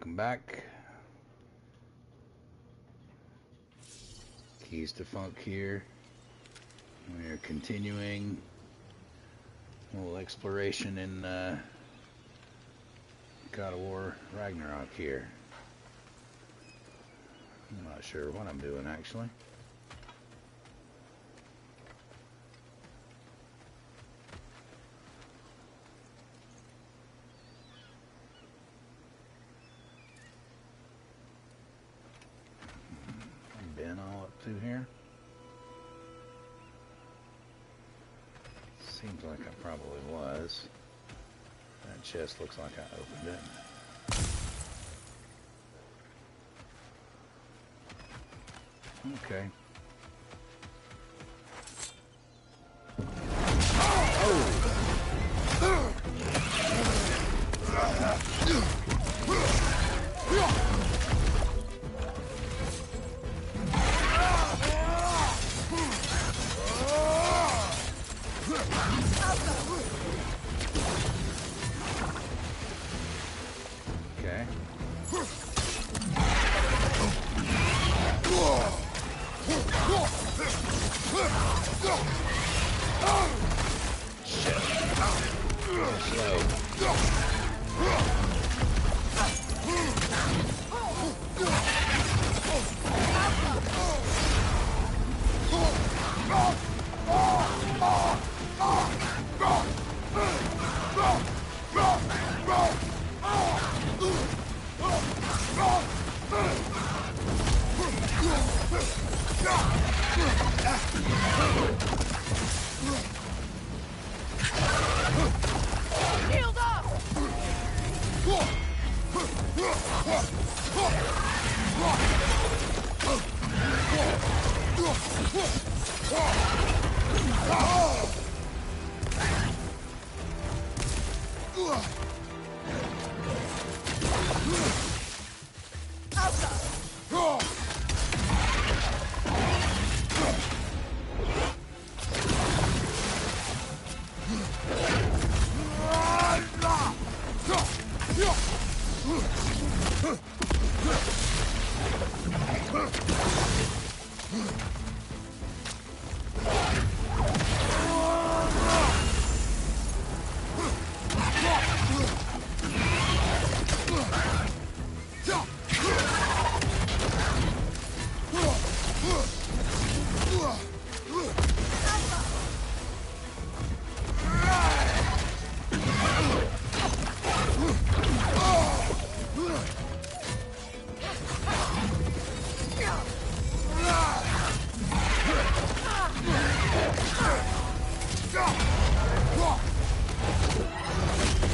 welcome back. Keys to Funk here. We're continuing a little exploration in God of War Ragnarok here. I'm not sure what I'm doing actually. Been all up through here. Seems like I probably was. That chest looks like I opened it. Okay. Okay. Shit. Slow. Shield up!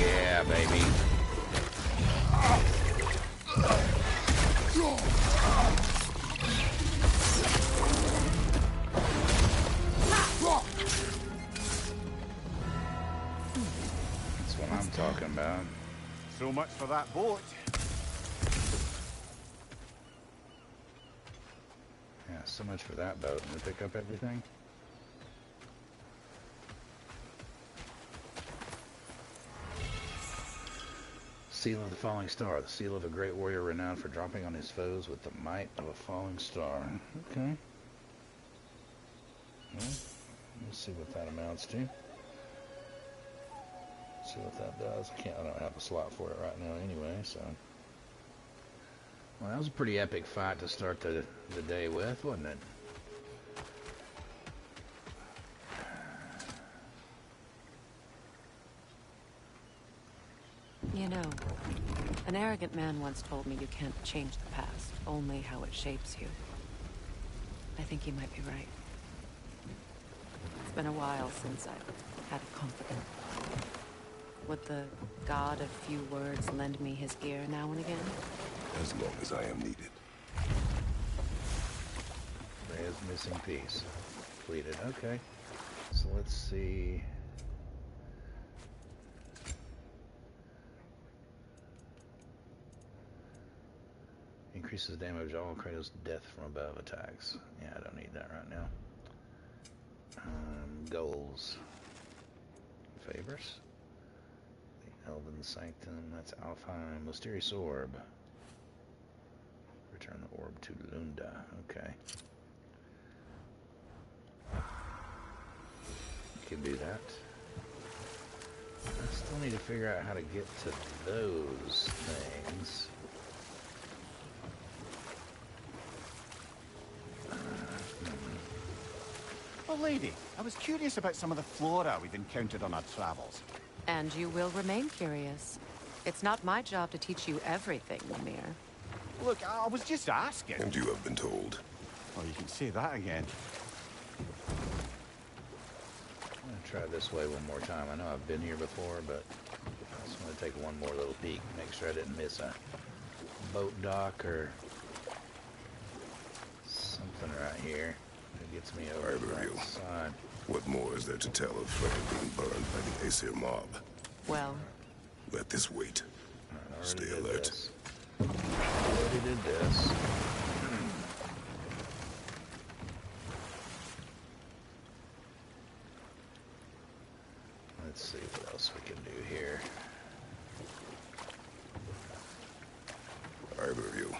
Yeah, baby. That's what I'm talking about. So much for that boat. Yeah, so much for that boat. Did we pick up everything? Seal of the Falling Star. The seal of a great warrior renowned for dropping on his foes with the might of a falling star. Okay. Well, we'll see what that amounts to. See what that does. I don't have a slot for it right now anyway, so. Well, that was a pretty epic fight to start the day with, wasn't it? You know, an arrogant man once told me you can't change the past, only how it shapes you. I think he might be right. It's been a while since I've had a confidant. Would the god of few words lend me his ear now and again? As long as I am needed. There's missing piece. Completed. Okay. So let's see. Increases damage all Kratos' death from above attacks. Yeah, I don't need that right now. Goals. Favors. The Elven Sanctum. That's Alfheim. Mysterious Orb. Return the orb to Lunda. Okay. Can do that. I still need to figure out how to get to those things. Oh, lady, I was curious about some of the flora we've encountered on our travels. And you will remain curious. It's not my job to teach you everything, Ymir. Look, I was just asking. And you have been told. Oh, you can say that again. I'm going to try this way one more time. I know I've been here before, but I just want to take one more little peek. Make sure I didn't miss a boat dock or something right here. It gets me over to the right side. What more is there to tell of Freya being burned by the Aesir mob? Well, Let this wait. I already Stay did alert. this. Already did this. Let's see what else we can do here. Either of you.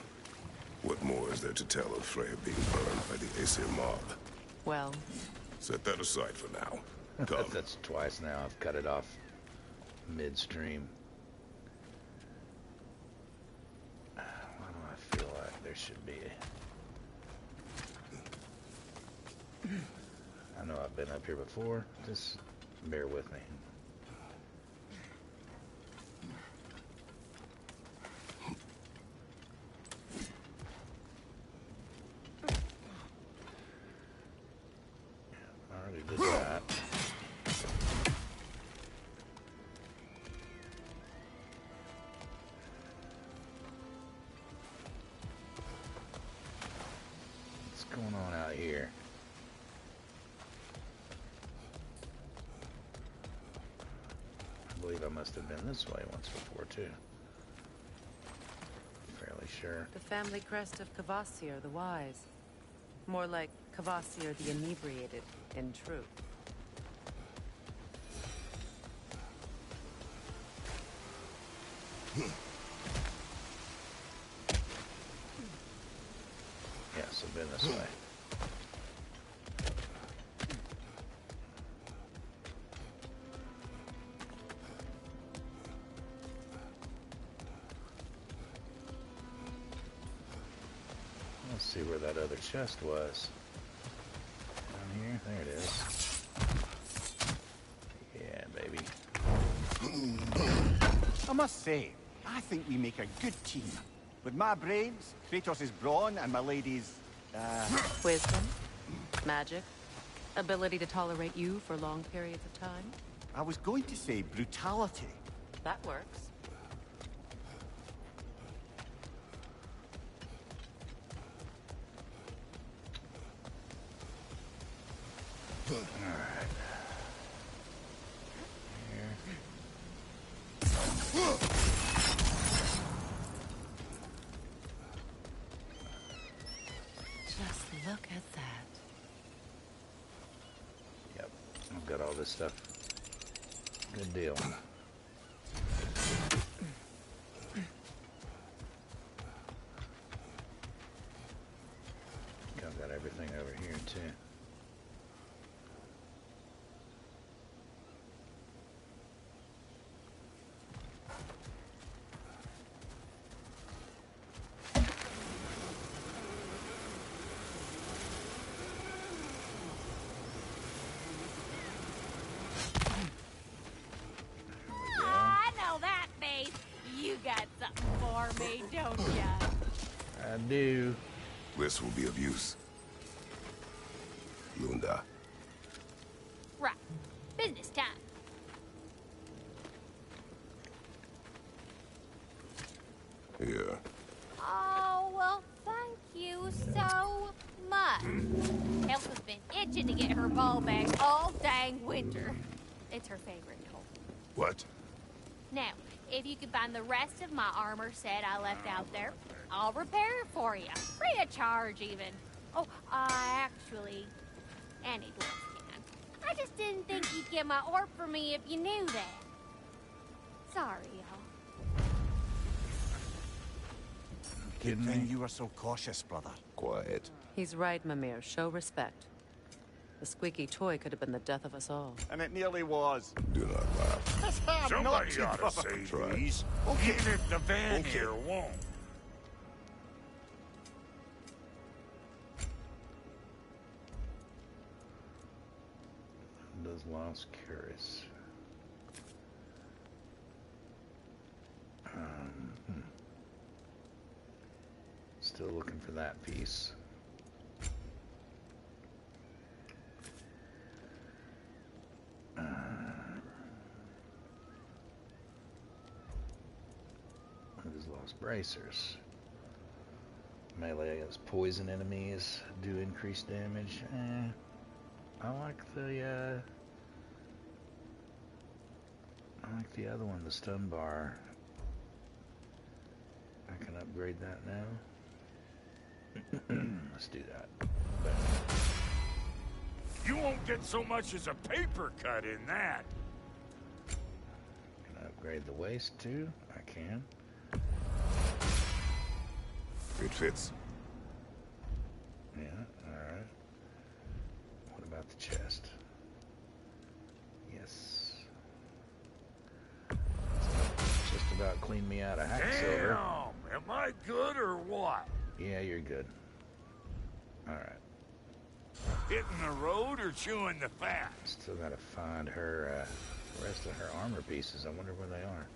What more is there to tell of Freya being burned by the Aesir mob? well, Set that aside for now. Come. That's twice now. I've cut it off midstream. Why do I feel like there should be I know I've been up here before. Just bear with me. I already did that. What's going on out here? I believe I must have been this way once before, too. Fairly sure. the family crest of Kvasir the Wise. More like Kvasir the Inebriated, in truth. Yes, I've been this way. Let's see where that other chest was. Down here? There it is. Yeah, baby. I must say, I think we make a good team. With my brains, Kratos' brawn, and my lady's, Wisdom, magic, ability to tolerate you for long periods of time. I was going to say brutality. That works. Alright. Here. Just look at that. Yep. I've got all this stuff. Good deal. I've got everything over here, too. I know that face. You got something for me, don't ya? I do. This will be of use. Lunda. Right. Business time. Here. Oh, well, thank you so much. Elsa's been itching to get her ball back all dang winter. It's her favorite toy. What? Now, if you could find the rest of my armor set I left out there, I'll repair it for you. Free of charge, even. Oh, actually, anyone can. I just didn't think you'd get my orb for me if you knew that. Sorry, y'all. kidding Then me? you were so cautious, brother. Quiet. He's right, Mimir. Show respect. The squeaky toy could have been the death of us all. And it nearly was. Do not laugh. That's hard not Somebody to, ought to brother. say Try. these, Okay. even if the van Okay. here won't. Does Lost Curious. Still looking for that piece. His Lost Bracers. Melee against poison enemies do increased damage. I like the other one, the stun bar. I can upgrade that now. Let's do that. Boom. You won't get so much as a paper cut in that. Can I upgrade the waist too? I can. It fits. Yeah, alright. What about the chest? Yes. Just about cleaned me out of Hacksilver. Damn! Am I good or what? Yeah, you're good. Alright. Hitting the road or chewing the fat? Still gotta find her, the rest of her armor pieces. I wonder where they are.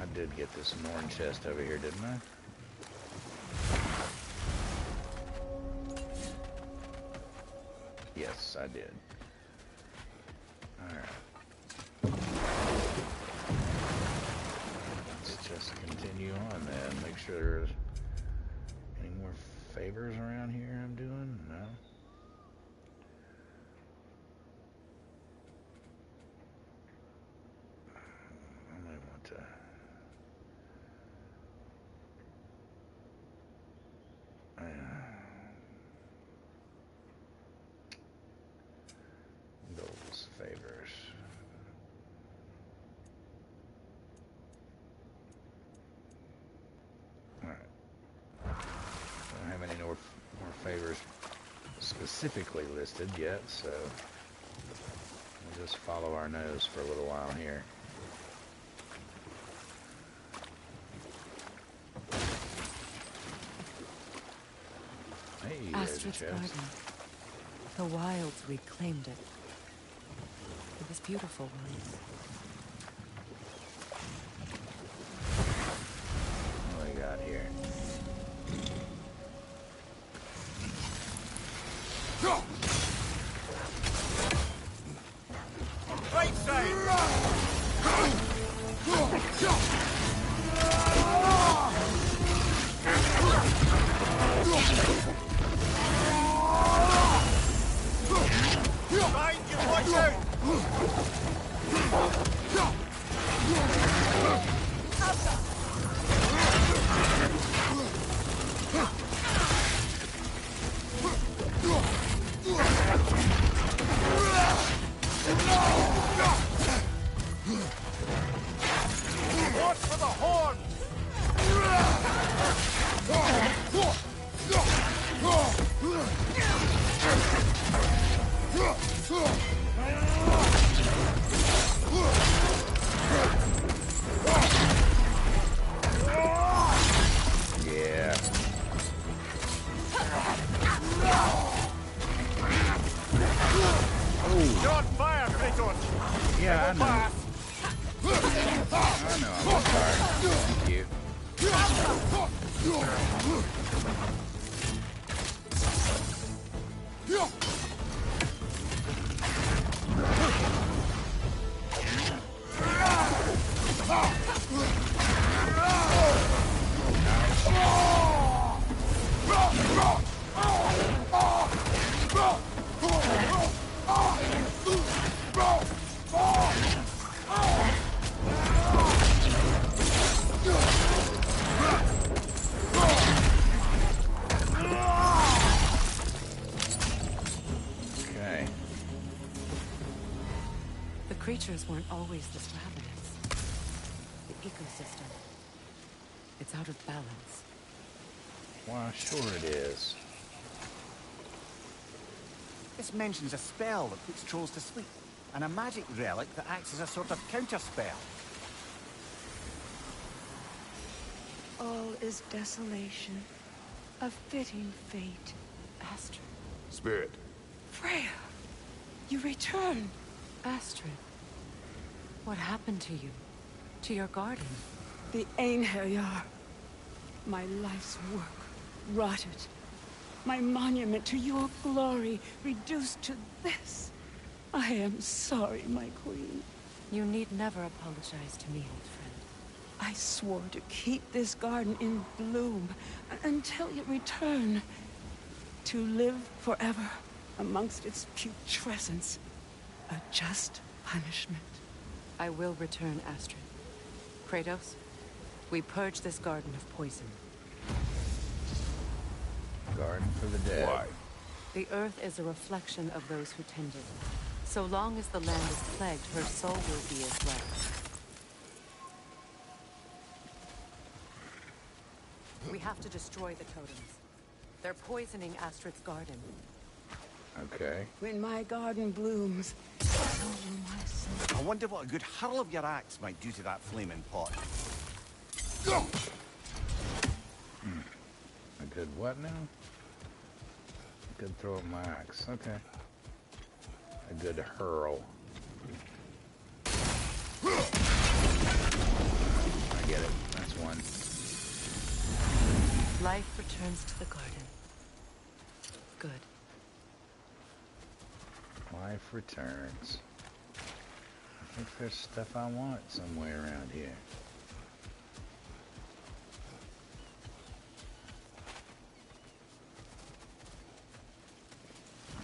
I did get this Norn chest over here, didn't I? Yes, I did. Alright. Let's just continue on then. Make sure there's any more favors around here I'm doing? No? I might want to... those favors. Alright. Don't have any more favors specifically listed yet, so we'll just follow our nose for a little while here. Hey, there's a Astrid's chest. garden. The wilds reclaimed it. It was beautiful once. What do we got here? Right side! Right, you watch out! Watch for the horn! Yeah. You're on fire, Kratos! Yeah, I know. Pass! I know. I'm sorry. Thank you. creatures weren't always this ravenous. The ecosystem. It's out of balance. Why, sure it is. This mentions a spell that puts trolls to sleep, and a magic relic that acts as a sort of counter-spell. All is desolation. A fitting fate. Astrid. Spirit. Freya! You return! Astrid. What happened to you? To your garden? The Einherjar. My life's work. Rotted. My monument to your glory reduced to this. I am sorry, my queen. You need never apologize to me, old friend. I swore to keep this garden in bloom until you return. To live forever amongst its putrescence. A just punishment. I will return, Astrid. Kratos, we purge this garden of poison. Garden for the dead. Why? The earth is a reflection of those who tend it. So long as the land is plagued, her soul will be as well. We have to destroy the totems. They're poisoning Astrid's garden. Okay. When my garden blooms, so will my soul. I wonder what a good hurl of your axe might do to that flaming pot. A good what now? A good throw of my axe. Okay. A good hurl. I get it. That's one. Life returns to the garden. Good. Life returns. I think there's stuff I want somewhere around here.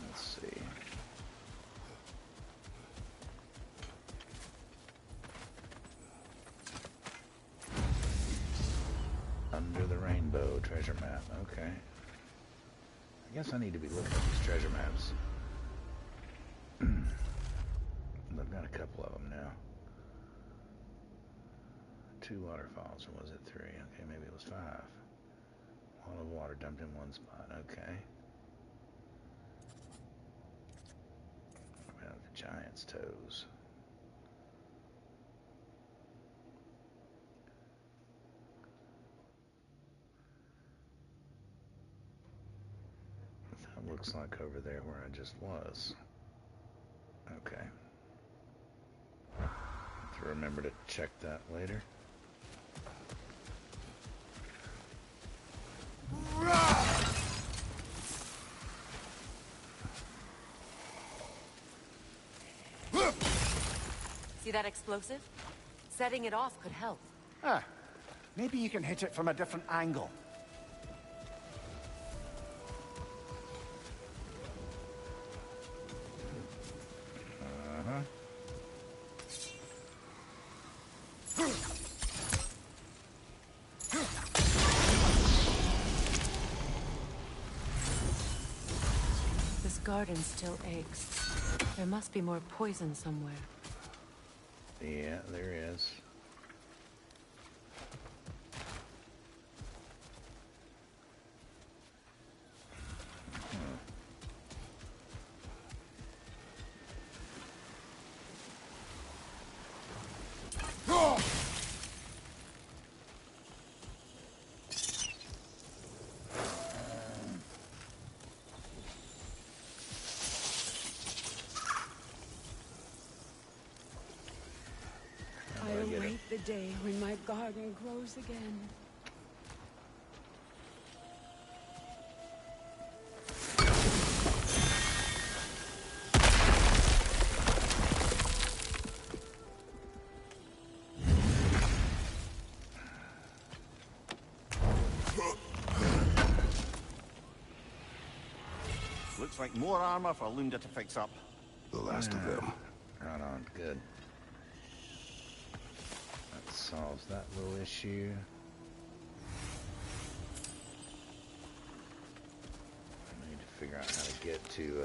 Let's see. Under the rainbow treasure map. Okay. I guess I need to be looking at these treasure maps. I've got a couple of them now. 2 waterfalls, or was it 3? Okay, maybe it was 5. Wall of water dumped in one spot. Okay. What about the giant's toes? That looks like over there where I just was. Okay. To remember to check that later. See that explosive? Setting it off could help. Ah, maybe you can hit it from a different angle. Uh-huh. This garden still aches. There must be more poison somewhere. Yeah, there is. I await the day when my garden grows again. Looks like more armor for Lunda to fix up. The last of them. Right on, good. That solves that little issue. I need to figure out how to get to,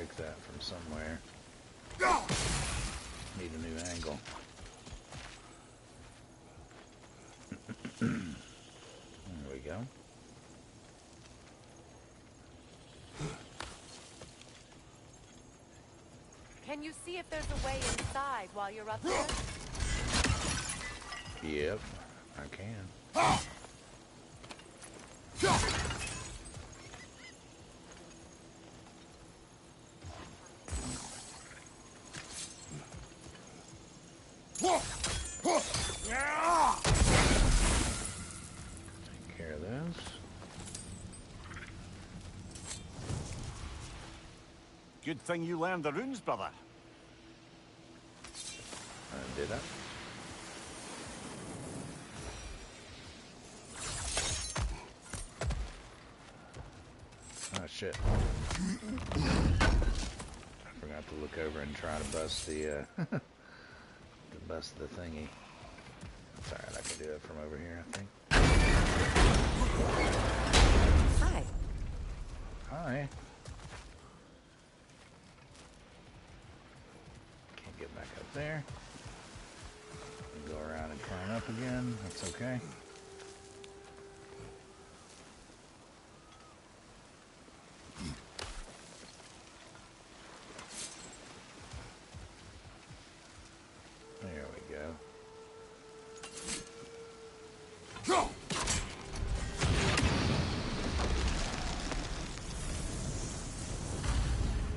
break that from somewhere. Need a new angle. There we go. Can you see if there's a way inside while you're up there? Yep, I can. Take care of those. Good thing you learned the runes, brother. Did I? Oh shit. I forgot to look over and try to bust the to bust the thingy. It's alright, I can do it from over here, I think. Hi. Hi. Can't get back up there. Go around and climb up again. That's okay. There we go.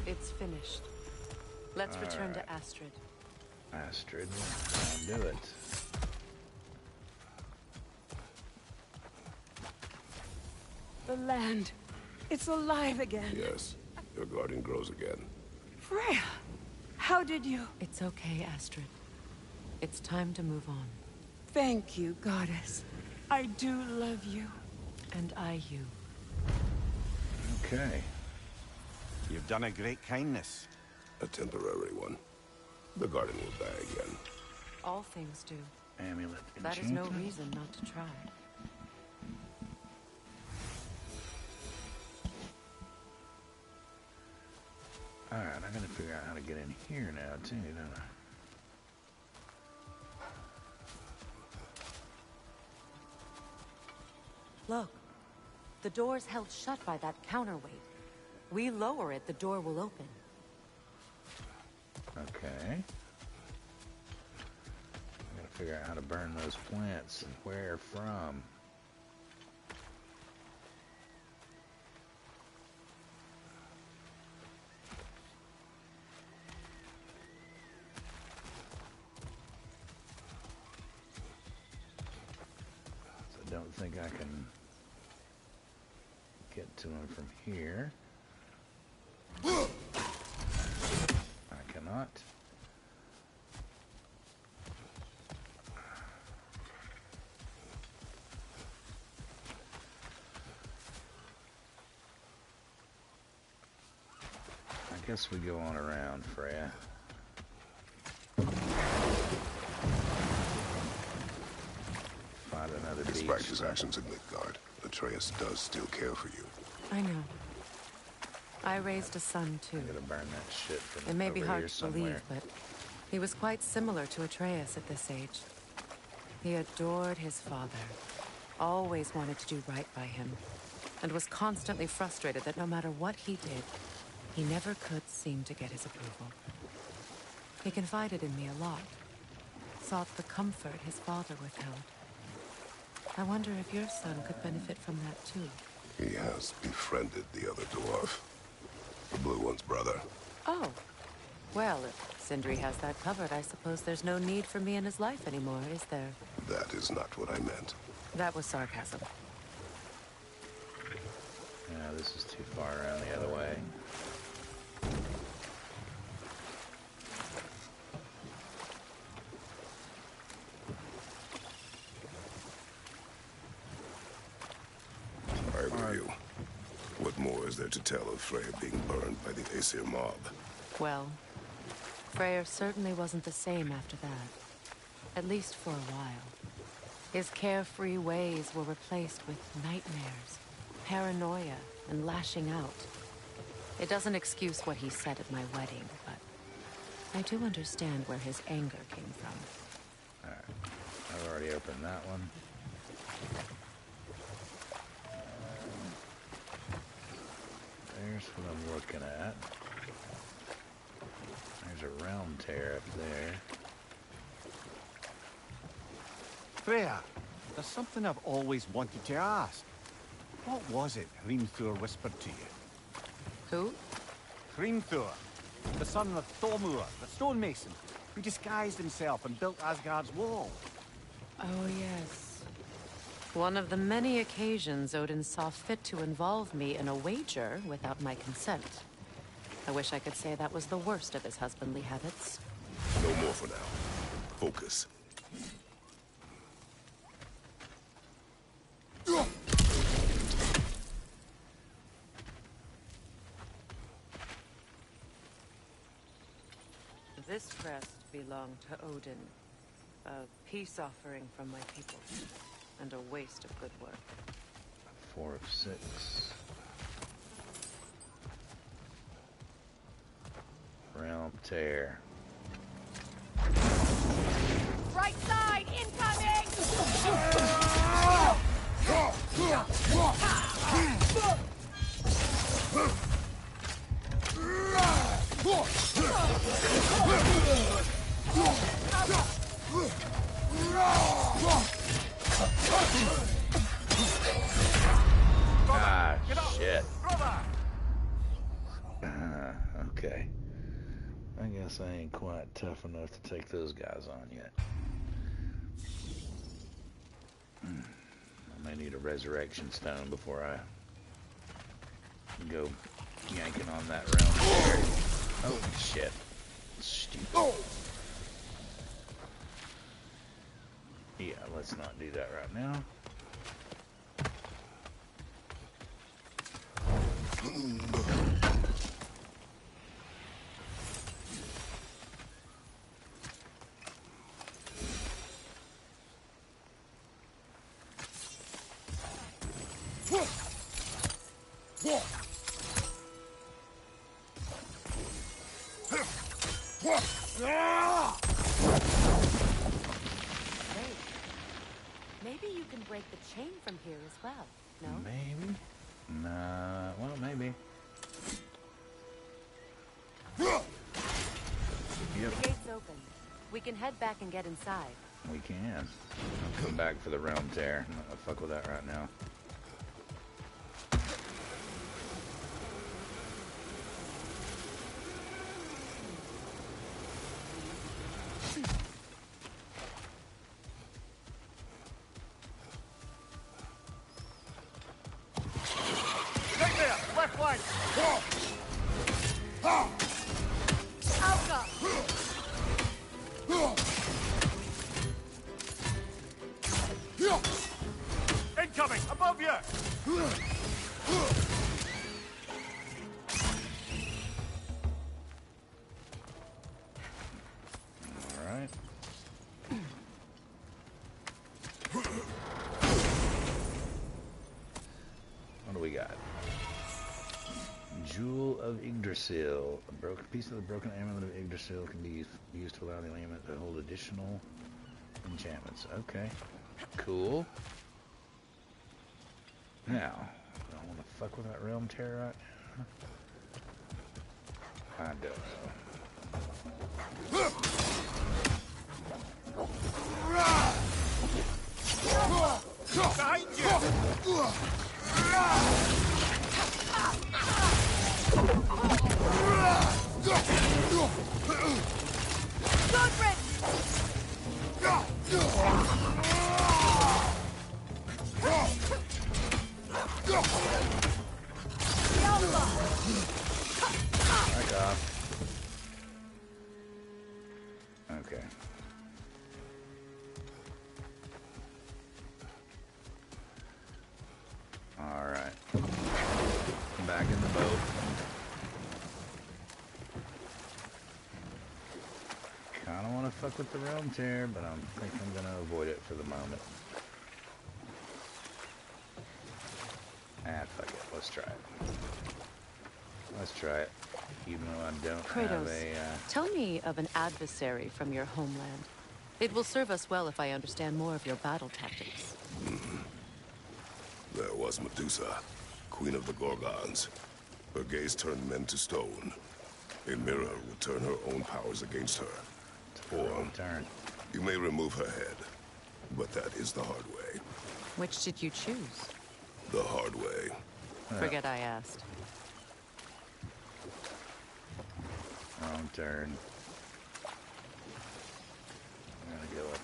It's finished. Let's return to Astrid. Astrid, I'll do it. The land. It's alive again. Yes, your garden grows again. Freya, how did you... It's okay, Astrid. It's time to move on. Thank you, goddess. I do love you. And I you. Okay. You've done a great kindness. A temporary one. The garden will die again. All things do. Amulet That is no enchantment. reason not to try. Alright, I gotta figure out how to get in here now, too, don't I? Look. The door's held shut by that counterweight. We lower it, the door will open. Okay. I gotta figure out how to burn those plants and where from. So I don't think I can get to them from here. I cannot. I guess we go on around, Freya. Find another beach. Despite his actions in Midgard, Atreus does still care for you. I know. I raised a son, too. I'm gonna burn that shit from It may be over hard here to somewhere. believe, but he was quite similar to Atreus at this age. He adored his father, always wanted to do right by him, and was constantly frustrated that no matter what he did, he never could seem to get his approval. He confided in me a lot, sought the comfort his father withheld. I wonder if your son could benefit from that, too. He has befriended the other dwarf. The blue one's brother. Oh. Well, if Sindri has that covered, I suppose there's no need for me in his life anymore, is there? That is not what I meant. That was sarcasm. Yeah, this is too far around the other way. I agree with you. What more is there to tell of Freya being burned by the Aesir mob? Well, Freyr certainly wasn't the same after that. At least for a while. His carefree ways were replaced with nightmares, paranoia, and lashing out. It doesn't excuse what he said at my wedding, but I do understand where his anger came from. Alright. I've already opened that one. There's what I'm looking at. There's a realm tear up there. Freya, there's something I've always wanted to ask. What was it Hrimthur whispered to you? Who? Hrimthur, the son of Thormur, the stonemason, who disguised himself and built Asgard's wall. Oh, yes. One of the many occasions Odin saw fit to involve me in a wager without my consent. I wish I could say that was the worst of his husbandly habits. No more for now. Focus. This crest belonged to Odin. A peace offering from my people. And a waste of good work. 4 of 6. Realm tear. Right side, incoming! Ah, shit. Okay. I guess I ain't quite tough enough to take those guys on yet. I may need a resurrection stone before I go yanking on that realm tear. Holy shit. Stupid. Yeah, let's not do that right now. Maybe you can break the chain from here as well, no? Maybe? Nah, well, maybe. Yep, The gate's open. We can head back and get inside. we can. I'll come back for the realm tear. I'm not gonna fuck with that right now. Right there, left flank! Alka! Incoming, above you! Alright. What do we got? Jewel of Yggdrasil. A broken piece of the broken amulet of Yggdrasil can be used to allow the amulet to hold additional enchantments. Okay. Cool. Now, do I want to fuck with that realm tear right now? I don't know. Behind you! Godred! Back off. Okay. Alright. Back in the boat. Kinda wanna fuck with the realm tear, but I think I'm gonna avoid it for the moment. Ah, fuck it. Let's try it. Let's try it. Even though I don't have Kratos, a... tell me of an adversary from your homeland. It will serve us well if I understand more of your battle tactics. There was Medusa, queen of the Gorgons. Her gaze turned men to stone. A mirror would turn her own powers against her. Or turn. you may remove her head, but that is the hard way. Which did you choose? The hard way. Forget I asked. Wrong turn. I'm gonna go up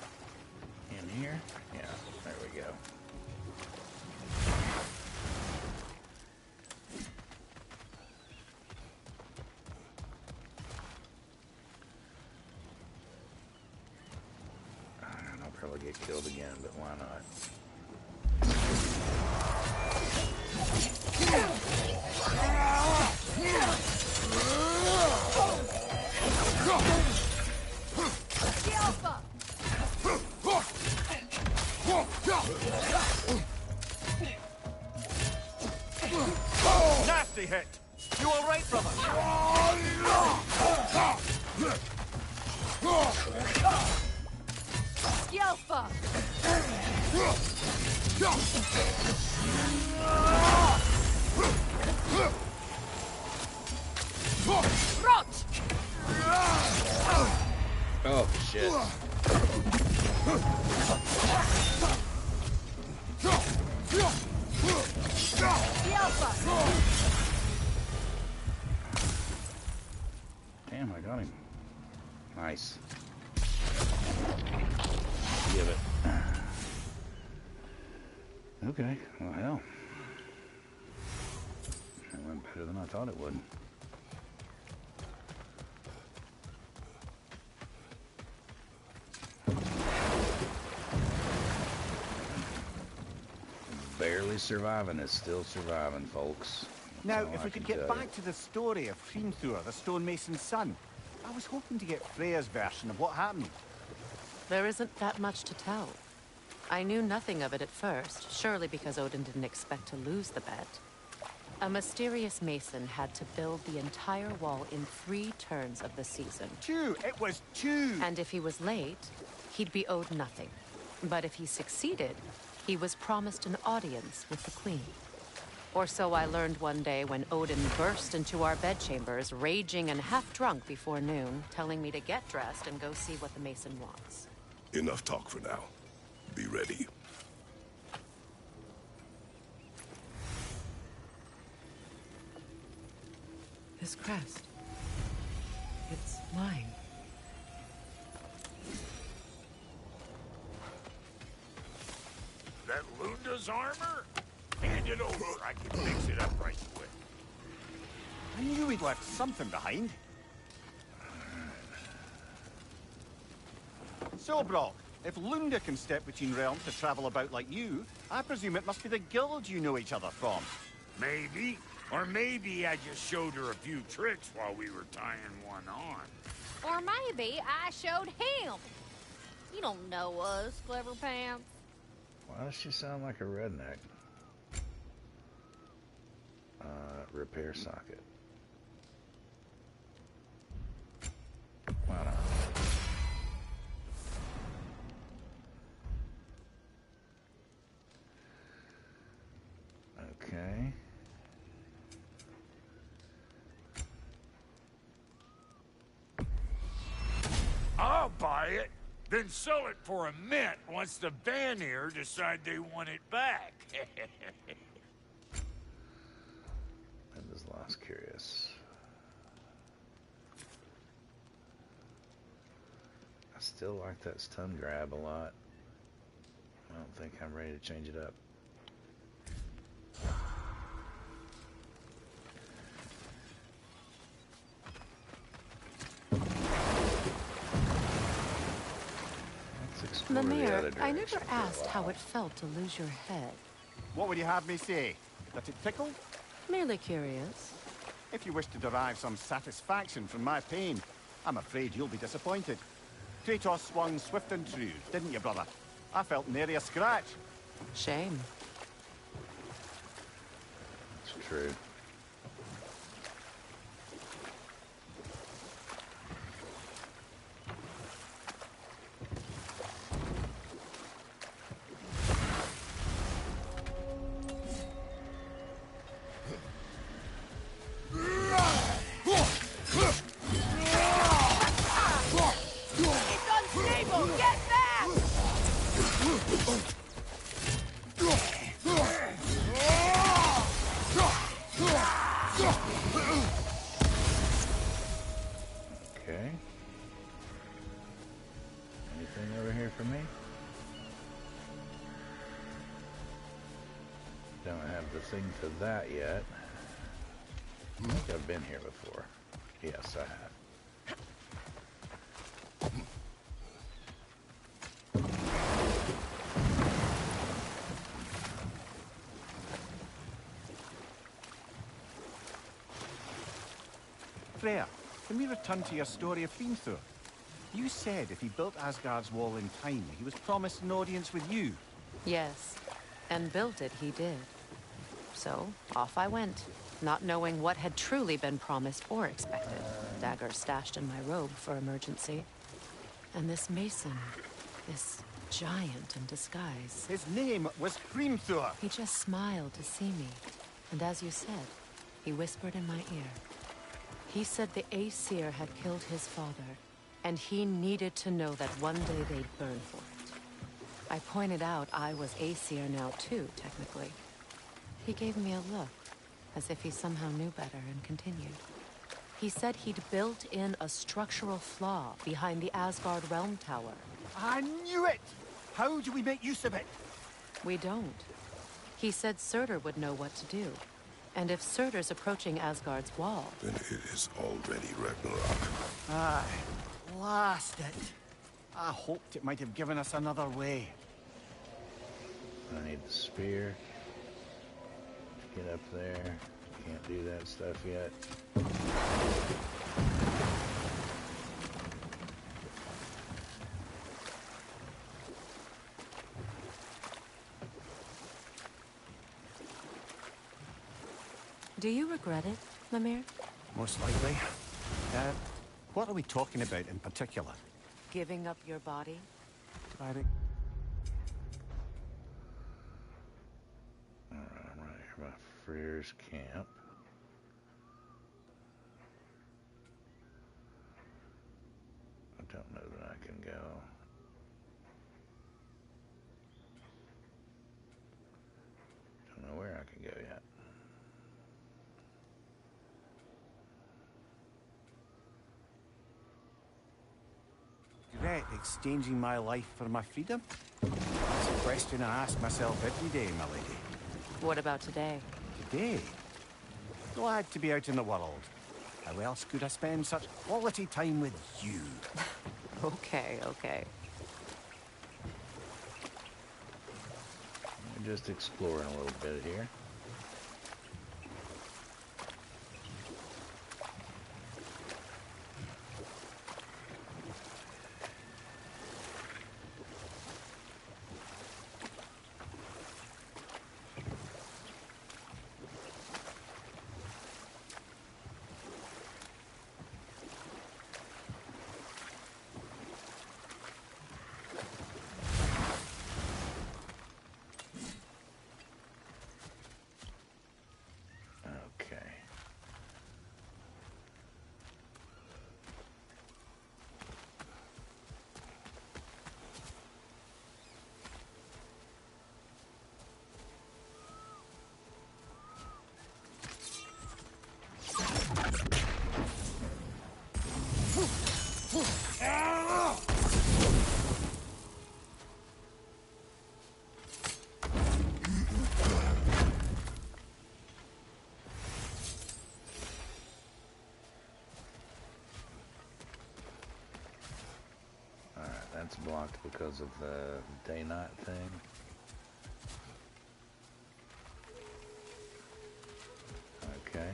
in here. Yeah, there we go. And I'll probably get killed again, but why not? Nasty hit! You all right, brother? Skilfa! Rot! Oh, shit. Damn, I got him. Nice. Give it. Okay, well, hell. That went better than I thought it would. Barely surviving is still surviving, folks. Now, That's all if I we can could get tell back to the story of Hrimthur, the stonemason's son. I was hoping to get Freya's version of what happened. There isn't that much to tell. I knew nothing of it at first, surely because Odin didn't expect to lose the bet. A mysterious mason had to build the entire wall in 3 turns of the season. 2! It was 2! And if he was late, he'd be owed nothing. But if he succeeded, he was promised an audience with the queen. Or so I learned one day when Odin burst into our bedchambers, raging and half drunk before noon, telling me to get dressed and go see what the mason wants. Enough talk for now. Be ready. This crest. It's mine. That Lunda's armor? Hand it over. I can fix it up right quick. I knew he'd left something behind. So, Brock, if Lunda can step between realms to travel about like you, I presume it must be the guild you know each other from. Maybe. Or maybe I just showed her a few tricks while we were tying one on. Or maybe I showed him. You don't know us, Clever Pants. Why does she sound like a redneck? Repair socket. Why not? Okay. I'll buy it, then sell it for a mint once the Vanir decide they want it back. I just lost curious. I still like that stun grab a lot. I don't think I'm ready to change it up. Let's explore the Mimir, other I direction never for a asked how while. it felt to lose your head. What would you have me say? That it tickled? Merely curious. If you wish to derive some satisfaction from my pain, I'm afraid you'll be disappointed. Kratos swung swift and true, didn't you, brother? I felt nary a scratch. Shame. It's true. Okay. Anything over here for me? Don't have the thing for that yet. I think I've been here before. Yes, I have. Freya, can we return to your story of Hrimthur? You said if he built Asgard's wall in time, he was promised an audience with you. Yes, and built it he did. So, off I went, not knowing what had truly been promised or expected. Dagger stashed in my robe for emergency. And this mason, this giant in disguise. His name was Hrimthur. He just smiled to see me. And as you said, he whispered in my ear. He said the Aesir had killed his father, and he needed to know that one day they'd burn for it. I pointed out I was Aesir now too, technically. He gave me a look, as if he somehow knew better, and continued. He said he'd built in a structural flaw behind the Asgard Realm Tower. I knew it! How do we make use of it? We don't. He said Surtur would know what to do. And if Surtur's approaching Asgard's wall... Then it is already Ragnarok. Aye, blast it. I hoped it might have given us another way. I need the spear. Get up there. Can't do that stuff yet. Do you regret it, Lemire? Most likely. What are we talking about in particular? Giving up your body? Alright, right here by Freyr's camp. I don't know that I can go. Don't know where I can go yet. Regret exchanging my life for my freedom? That's a question I ask myself every day, my lady. What about today? Today? Glad to be out in the world. How else could I spend such quality time with you? Okay, okay. We're just exploring a little bit here. That's blocked because of the day-night thing. Okay.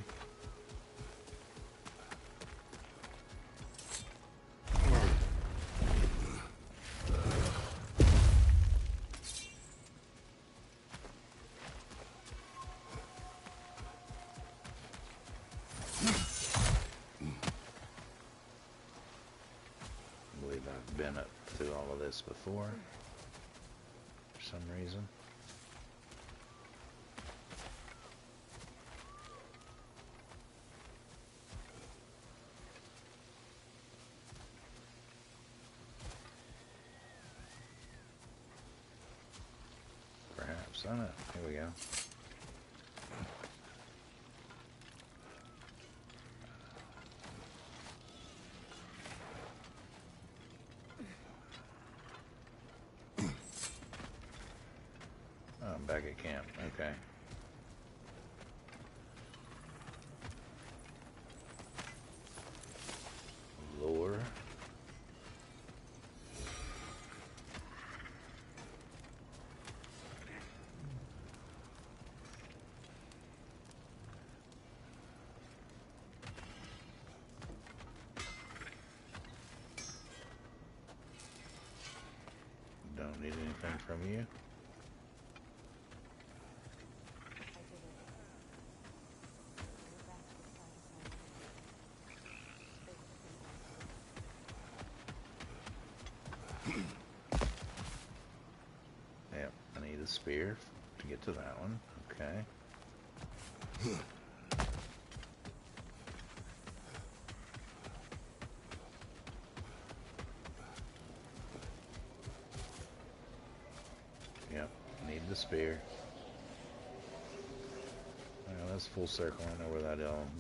I believe I've been up through all of this before, for some reason. Perhaps, I don't know. Here we go. back at camp. Okay. Lore. Don't need anything from you. Yep, I need a spear to get to that one. Okay. Yep, need the spear. Well, that's full circle. I know where that elm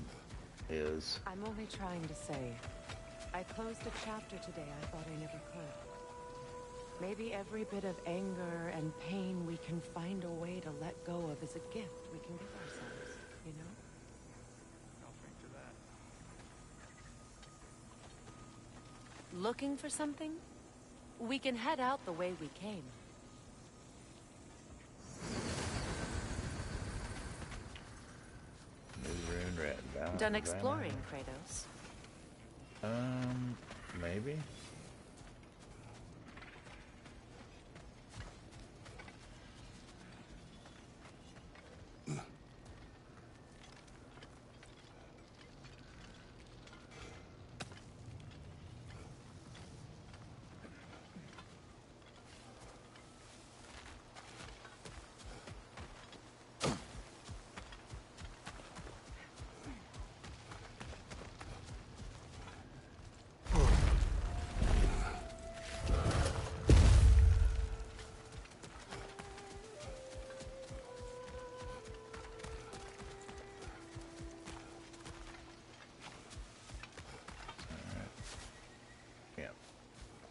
is. I'm only trying to say, I closed a chapter today I thought I never could. Maybe every bit of anger and pain we can find a way to let go of is a gift we can give ourselves, you know? I'll think to that. Looking for something? We can head out the way we came. New rune red. Done exploring, Kratos? Maybe.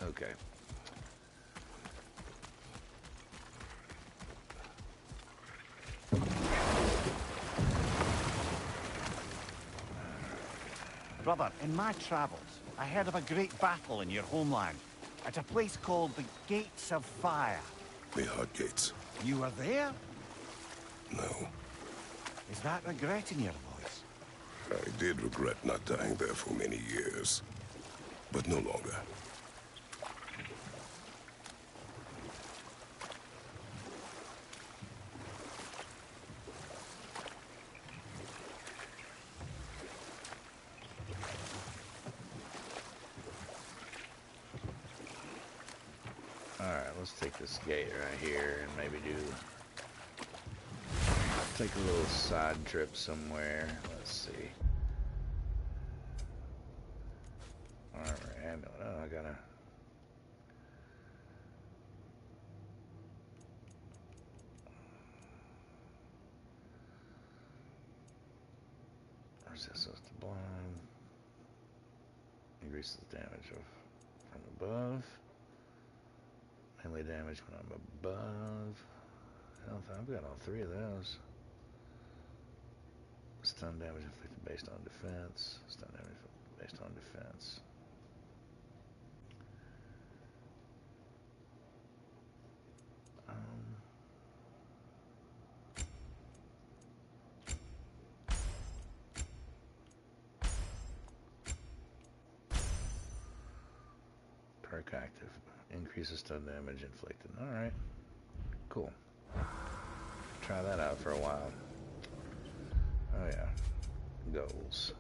Okay. Brother, in my travels, I heard of a great battle in your homeland. At a place called the Gates of Fire. The Hut Gates. You were there? No. Is that regret in your voice? I did regret not dying there for many years. But no longer. Alright, let's take this gate right here and maybe take a little side trip somewhere. Let's see. Alright, oh, I gotta... Resistance to blind. Increases damage from above. Melee damage when I'm above. Health, I've got all three of those. Stun damage inflicted based on defense. Stun damage based on defense. Perk active. Increases stun damage inflicted. Alright. Cool. Try that out for a while. Oh yeah. Goals.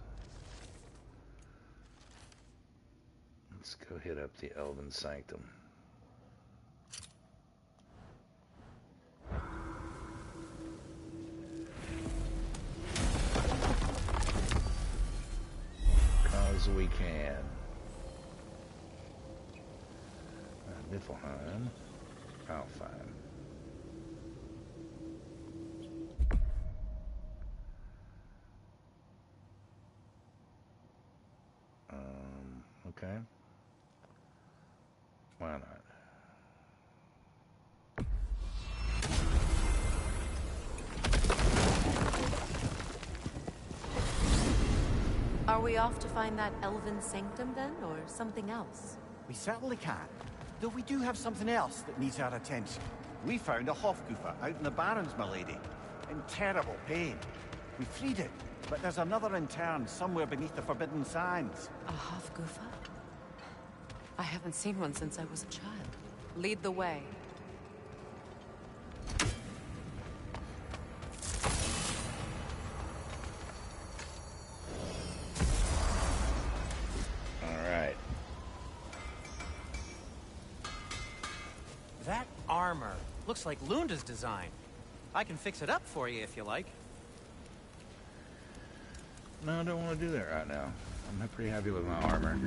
Let's go hit up the Elven Sanctum. Cause we can. Niflheim. Alfheim. Okay. Why not? Are we off to find that elven sanctum then, or something else? We certainly can. Though we do have something else that needs our attention. We found a Hofgufa out in the Barrens, my lady. In terrible pain. We freed it, but there's another intern somewhere beneath the Forbidden Sands. A Hofgufa? I haven't seen one since I was a child. Lead the way. Alright. That armor looks like Lunda's design. I can fix it up for you if you like. No, I don't want to do that right now. I'm pretty happy with my armor.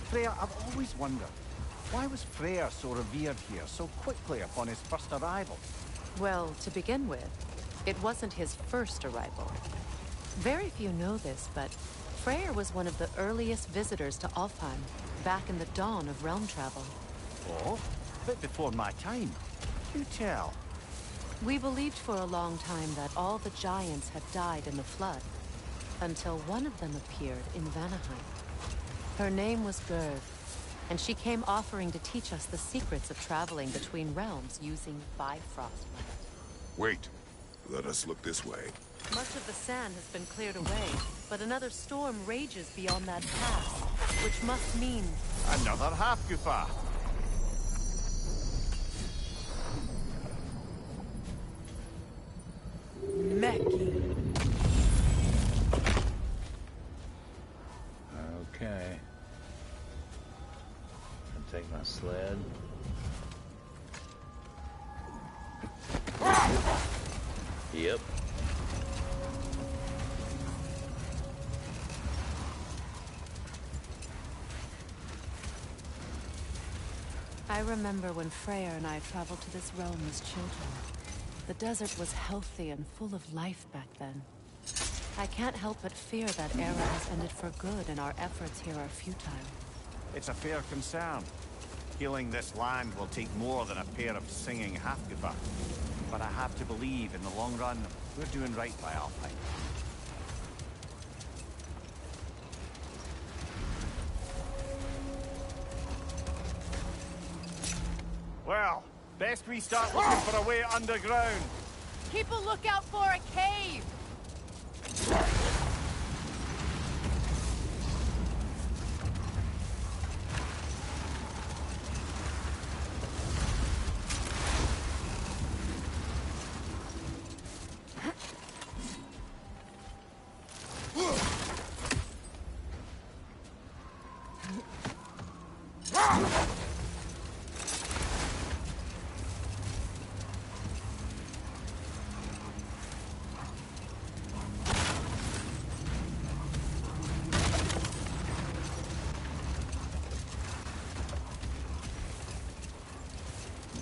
Freya, I've always wondered, why was Freyr so revered here so quickly upon his first arrival? Well, to begin with, it wasn't his first arrival. Very few know this, but Freyr was one of the earliest visitors to Alfheim, back in the dawn of realm travel. Oh, a bit before my time. Do tell. We believed for a long time that all the giants had died in the flood, until one of them appeared in Vanaheim. Her name was Gerd, and she came offering to teach us the secrets of traveling between realms using Bifrost. Wait. Let us look this way. Much of the sand has been cleared away, but another storm rages beyond that pass, which must mean... Another Hofgufa. Meki. Okay. I'll take my sled. Yep. I remember when Freyr and I traveled to this realm as children. The desert was healthy and full of life back then. I can't help but fear that era has ended for good and our efforts here are futile. It's a fair concern. Healing this land will take more than a pair of singing Hofgufa. But I have to believe, in the long run, we're doing right by Alfheim. Well, best we start looking for a way underground. Keep a lookout for a cave!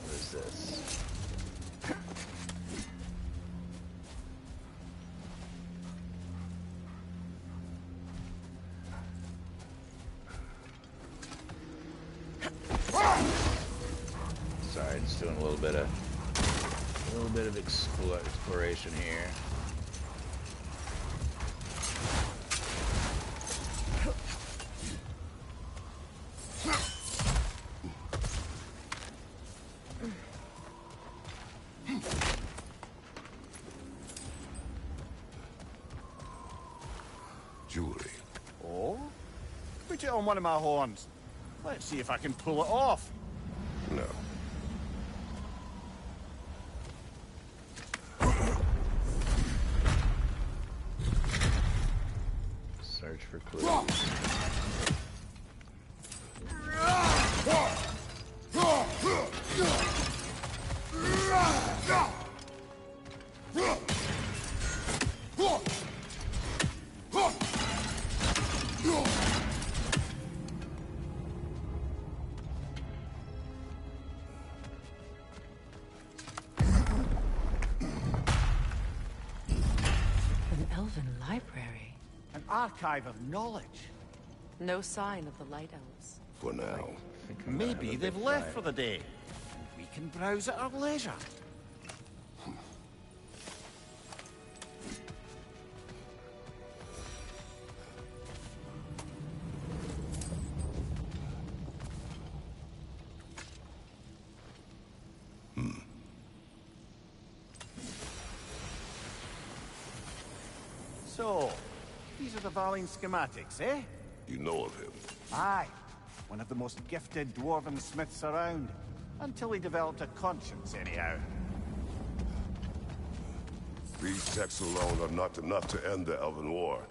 What is this? Sorry, just doing a little bit of exploration here. Jewelry. Oh? Put it on one of my horns. Let's see if I can pull it off. No. Search for clues. An elven library. An archive of knowledge. No sign of the Light Elves. For now. think I'm gonna have Maybe a they've big left fight. for the day. We can browse at our leisure. So, these are the Valine schematics, eh? You know of him. Aye. One of the most gifted dwarven smiths around. Until he developed a conscience, anyhow. These texts alone are not enough to end the Elven War.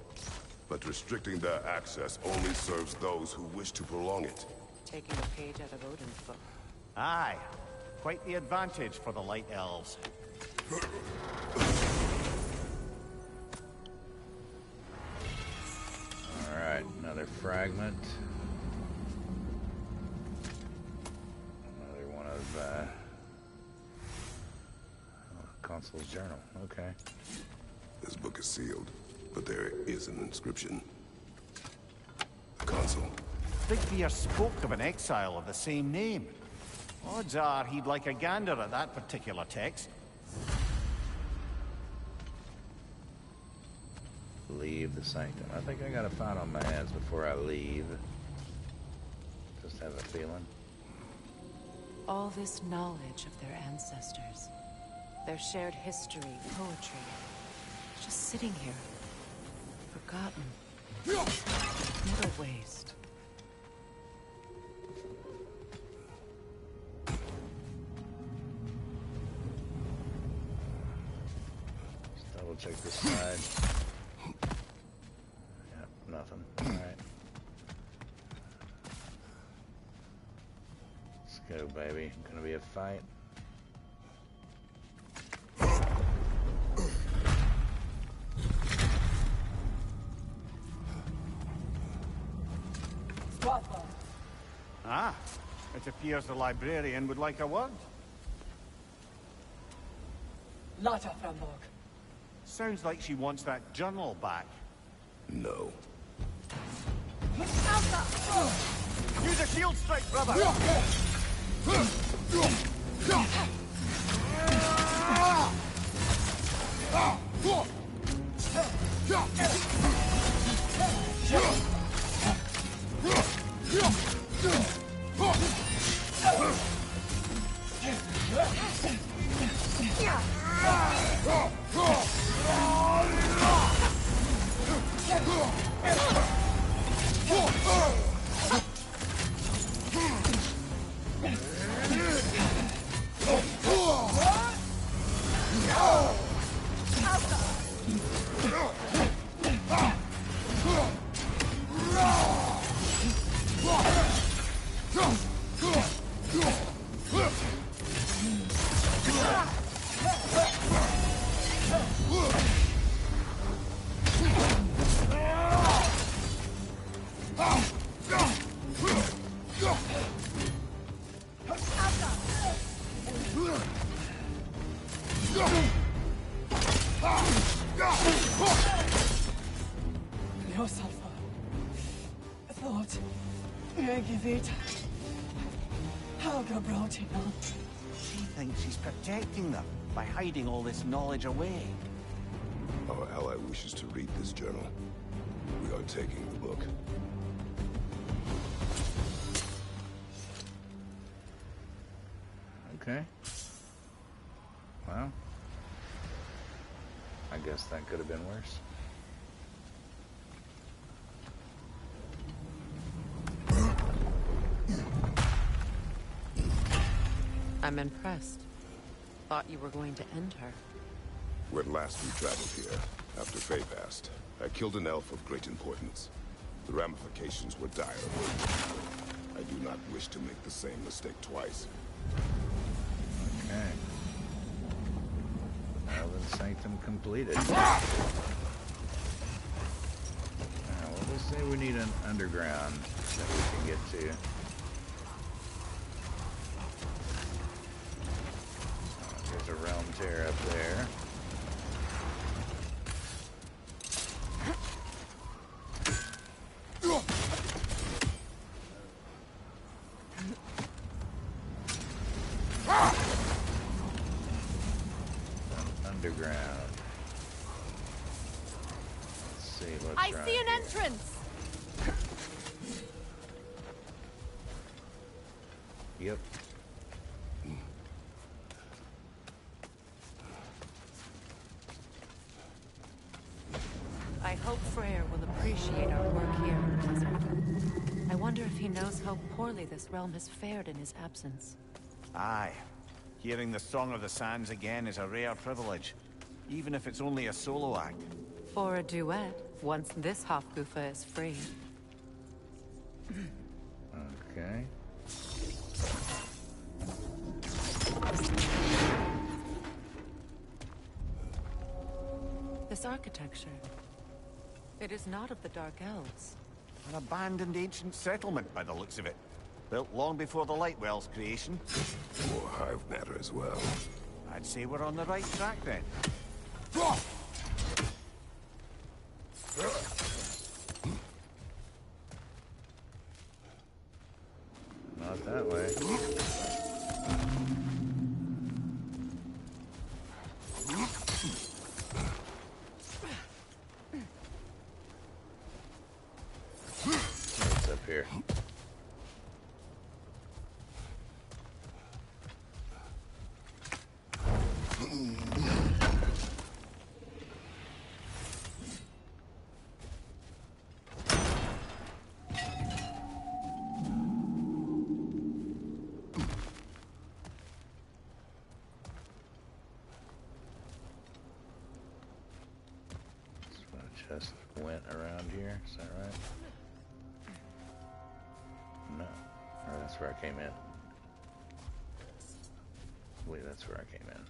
But restricting their access only serves those who wish to prolong it. Taking a page out of Odin's book. Aye. Quite the advantage for the Light Elves. Alright, another fragment. Another one of, Consul's journal. Okay. This book is sealed, but there is an inscription. Consul. Bigbear spoke of an exile of the same name. Odds are he'd like a gander at that particular text. Leave the sanctum. I think I got a fight on my hands before I leave. Just have a feeling. All this knowledge of their ancestors, their shared history, poetry, just sitting here, forgotten. What a waste. Just double check this side. Yep, nothing. Alright. Let's go, baby. Gonna be a fight. Ah, it appears the librarian would like a word. Lotta Framborg. Sounds like she wants that journal back. No. Use a shield strike, brother! Yourself thought Givita. Helga brought him on. She thinks she's protecting them by hiding all this knowledge away. Our ally wishes to read this journal. We are taking the book. Okay. Well, I guess that could have been worse. I'm impressed. Thought you were going to end her. When last we traveled here, after Faye passed, I killed an elf of great importance. The ramifications were dire. I do not wish to make the same mistake twice. Okay. Elven Sanctum completed. Now, what does say we need an underground that we can get to? There's a realm tear up there. Underground. Let's see what's I right see an here. entrance. Yep. I hope Freyr will appreciate our work here in the desert. I wonder if he knows how poorly this realm has fared in his absence. Aye. Hearing the Song of the Sands again is a rare privilege, even if it's only a solo act. Or a duet, once this Hofgufa is free. Okay. This architecture, it is not of the Dark Elves. An abandoned ancient settlement by the looks of it. Built long before the Lightwell's creation. More hive matter as well. I'd say we're on the right track then. Not that way. What's up here? Just went around here, is that right? No. Or that's where I came in. Wait, that's where I came in.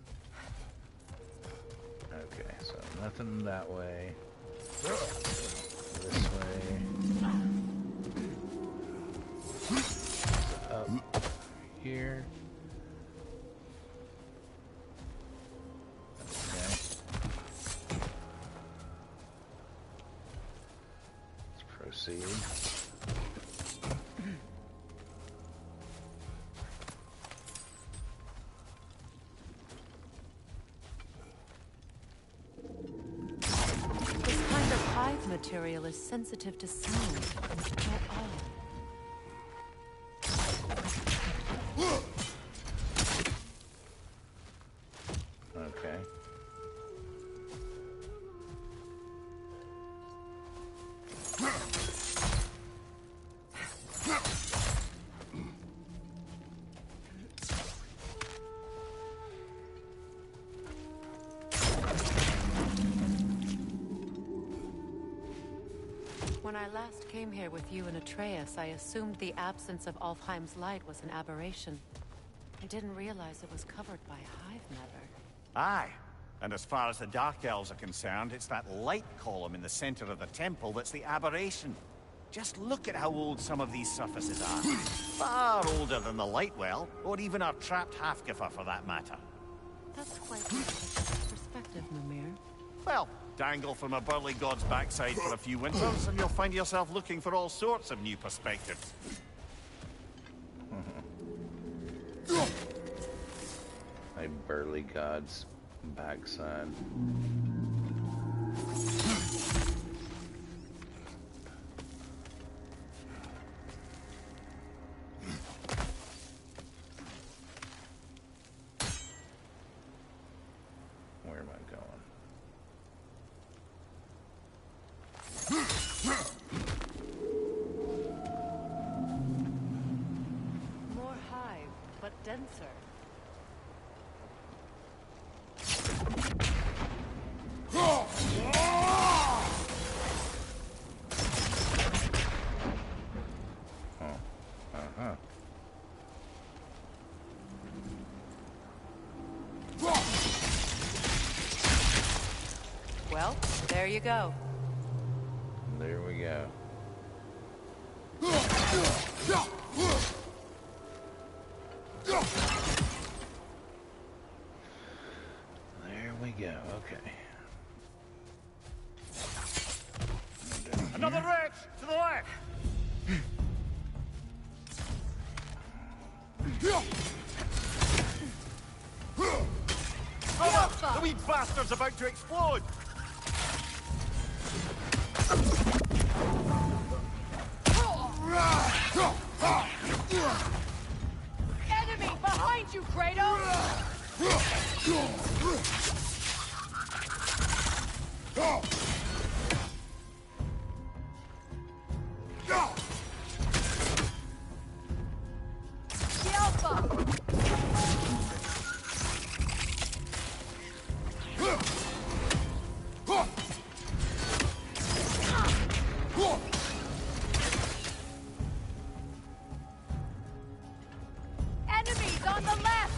Okay, so nothing that way. This way. Up here. Proceed. This kind of hive material is sensitive to sound. How odd. Okay. When I last came here with you and Atreus, I assumed the absence of Alfheim's light was an aberration. I didn't realize it was covered by hive matter. Aye. And as far as the Dark Elves are concerned, it's that light column in the center of the temple that's the aberration. Just look at how old some of these surfaces are. Far older than the Lightwell, or even our trapped Hafgifa for that matter. That's quite a perspective, Mimir. Well, dangle from a burly god's backside for a few winters, and you'll find yourself looking for all sorts of new perspectives. My burly god's backside. Where am I going? More hive, but denser. Well, there you go. There we go. There we go, okay. Another wretch! To the left! wee bastard's about to explode! Enemy behind you, Kratos! The Alpha! Enemies on the left!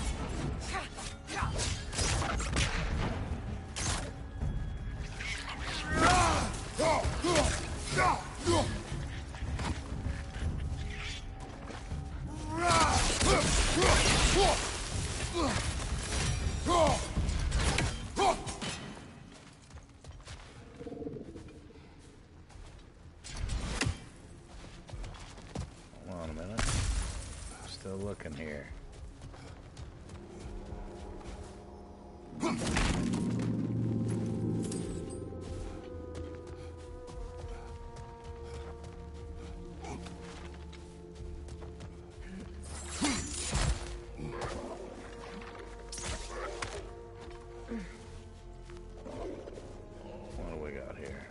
Hold on a minute. Still looking here. What do we got here?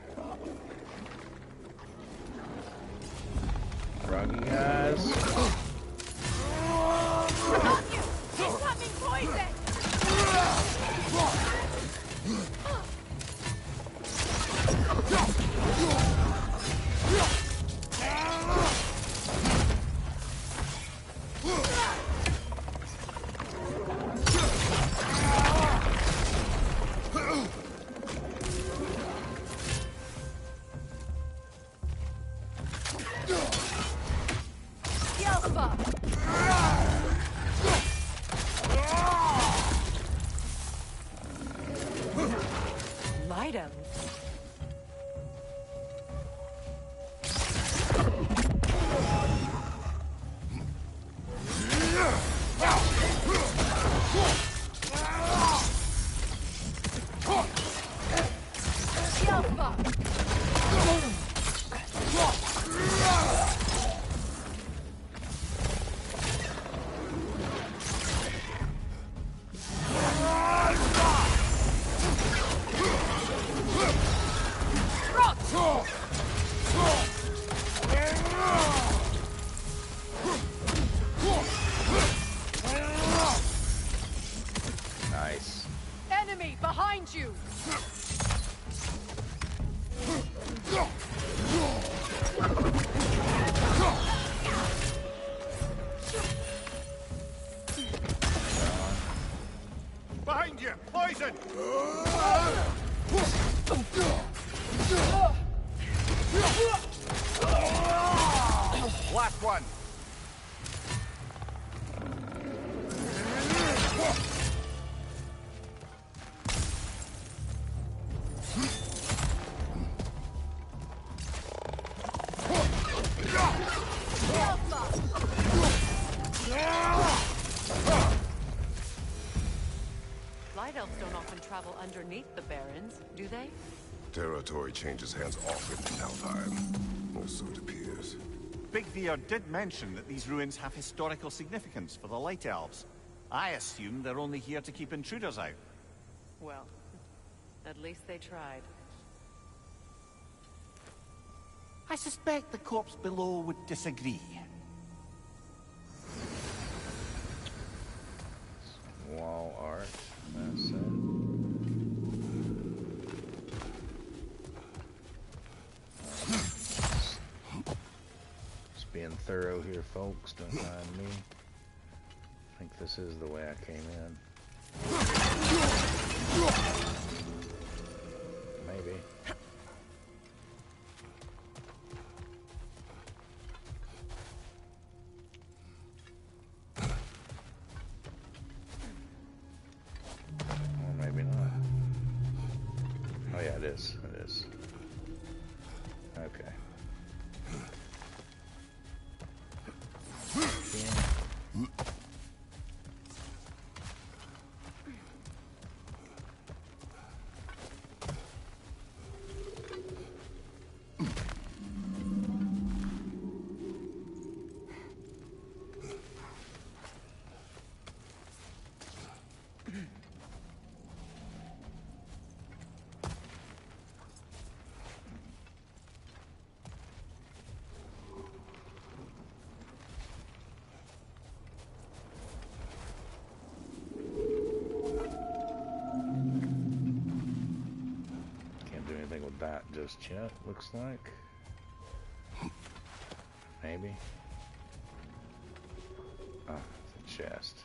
Froggy guys. Incoming poison! The Alpha! Light 'em. The Alpha! Nice. Enemy behind you! Behind you! Poison! Last one! Light elves don't often travel underneath the barrens, do they? Territory changes hands often in Alfheim. Or so it appears. Big Bear did mention that these ruins have historical significance for the Light Elves. I assume they're only here to keep intruders out. Well, at least they tried. I suspect the corpse below would disagree. Wall art. That's it. Just being thorough here, folks. Don't mind me. I think this is the way I came in. Maybe. Or maybe not. Oh yeah, it is. It is. Okay. just yet, looks like. Maybe. Oh, it's a chest.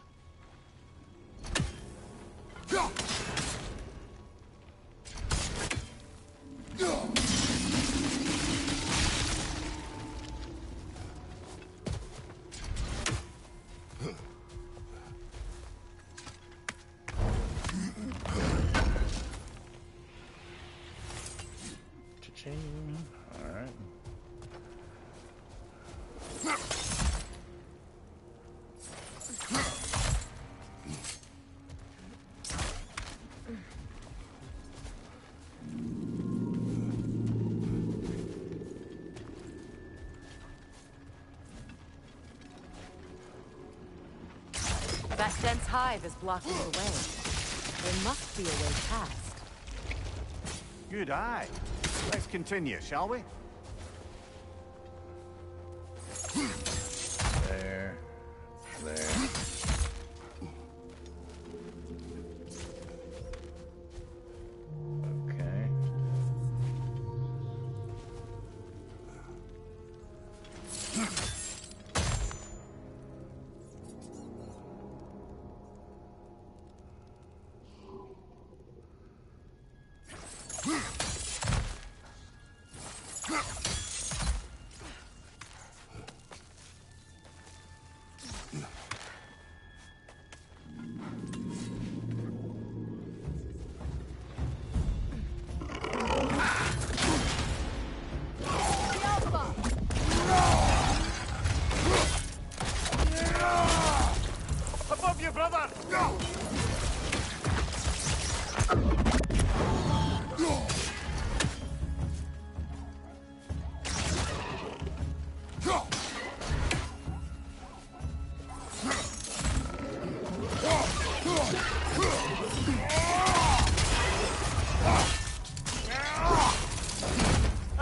Cha-ching. All right. That dense hive is blocking the way. There must be a way past. Good eye. Let's continue, shall we? There. There. Okay. Above you, brother! Go!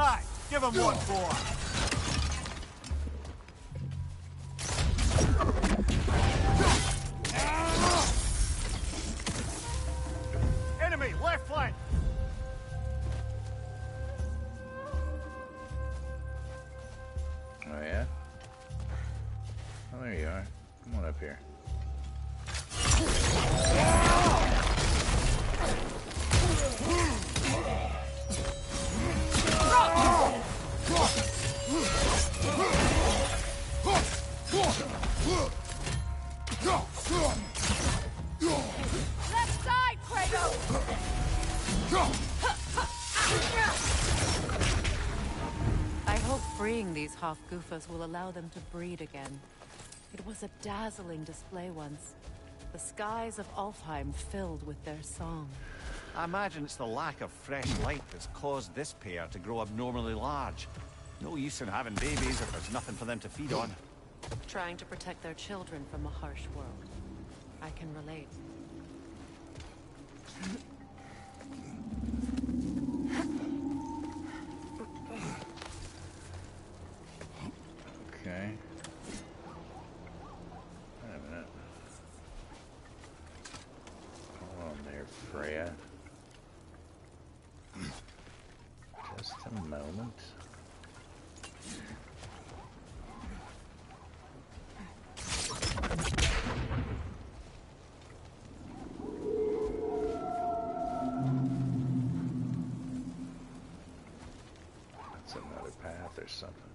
Aye, give him what for. Enemy, left flank! Oh, yeah? Oh, there you are. Come on up here. Left side, Kratos! I hope freeing these Hofgufas will allow them to breed again. It was a dazzling display once. The skies of Alfheim filled with their song. I imagine it's the lack of fresh light that's caused this pair to grow abnormally large. No use in having babies if there's nothing for them to feed on. Trying to protect their children from a harsh world. I can relate. Okay. Wait a minute. Hold on there, Freya. Just a moment. That's another path or something.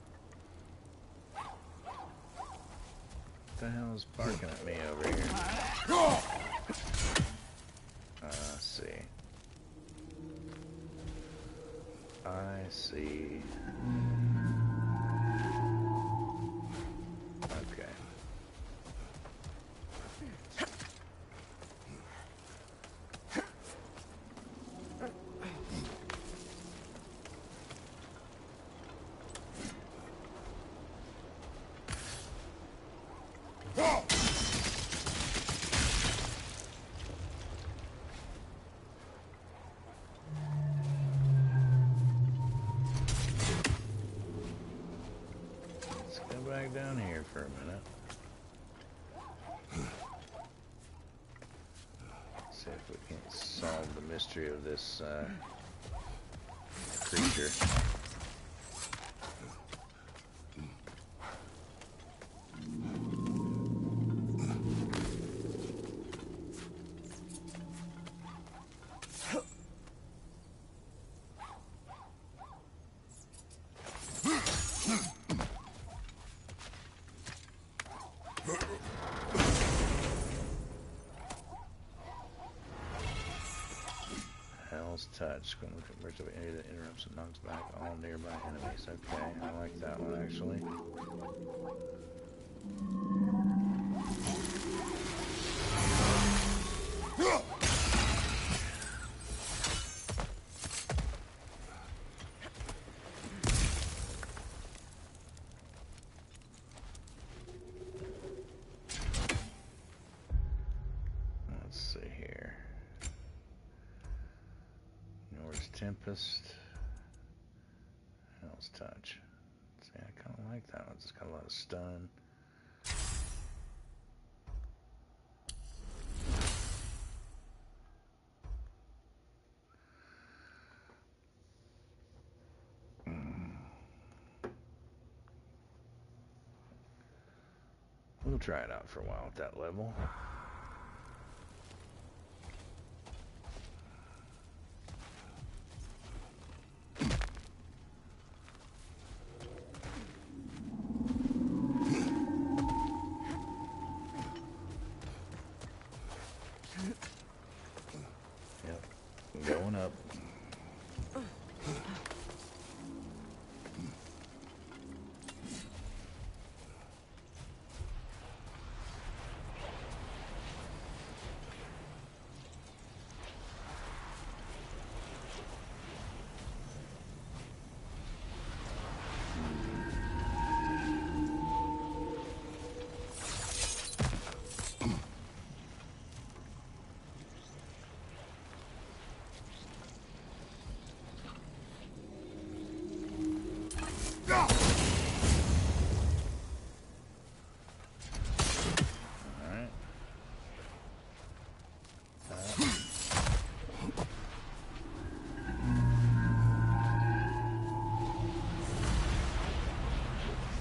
What the hell is barking at me over here? Let's see. I see. Okay. Let's go back down here for a minute. See if we can solve the mystery of this creature. Hell's Touch. Going to look at birds of area that interrupts and knocks back all nearby enemies. Okay, I like that one actually. Let's see here. Norse Tempest. Hell's Touch. See, I kind of like that one. It's got a lot of stun. We'll try it out for a while at that level. Yep, going up.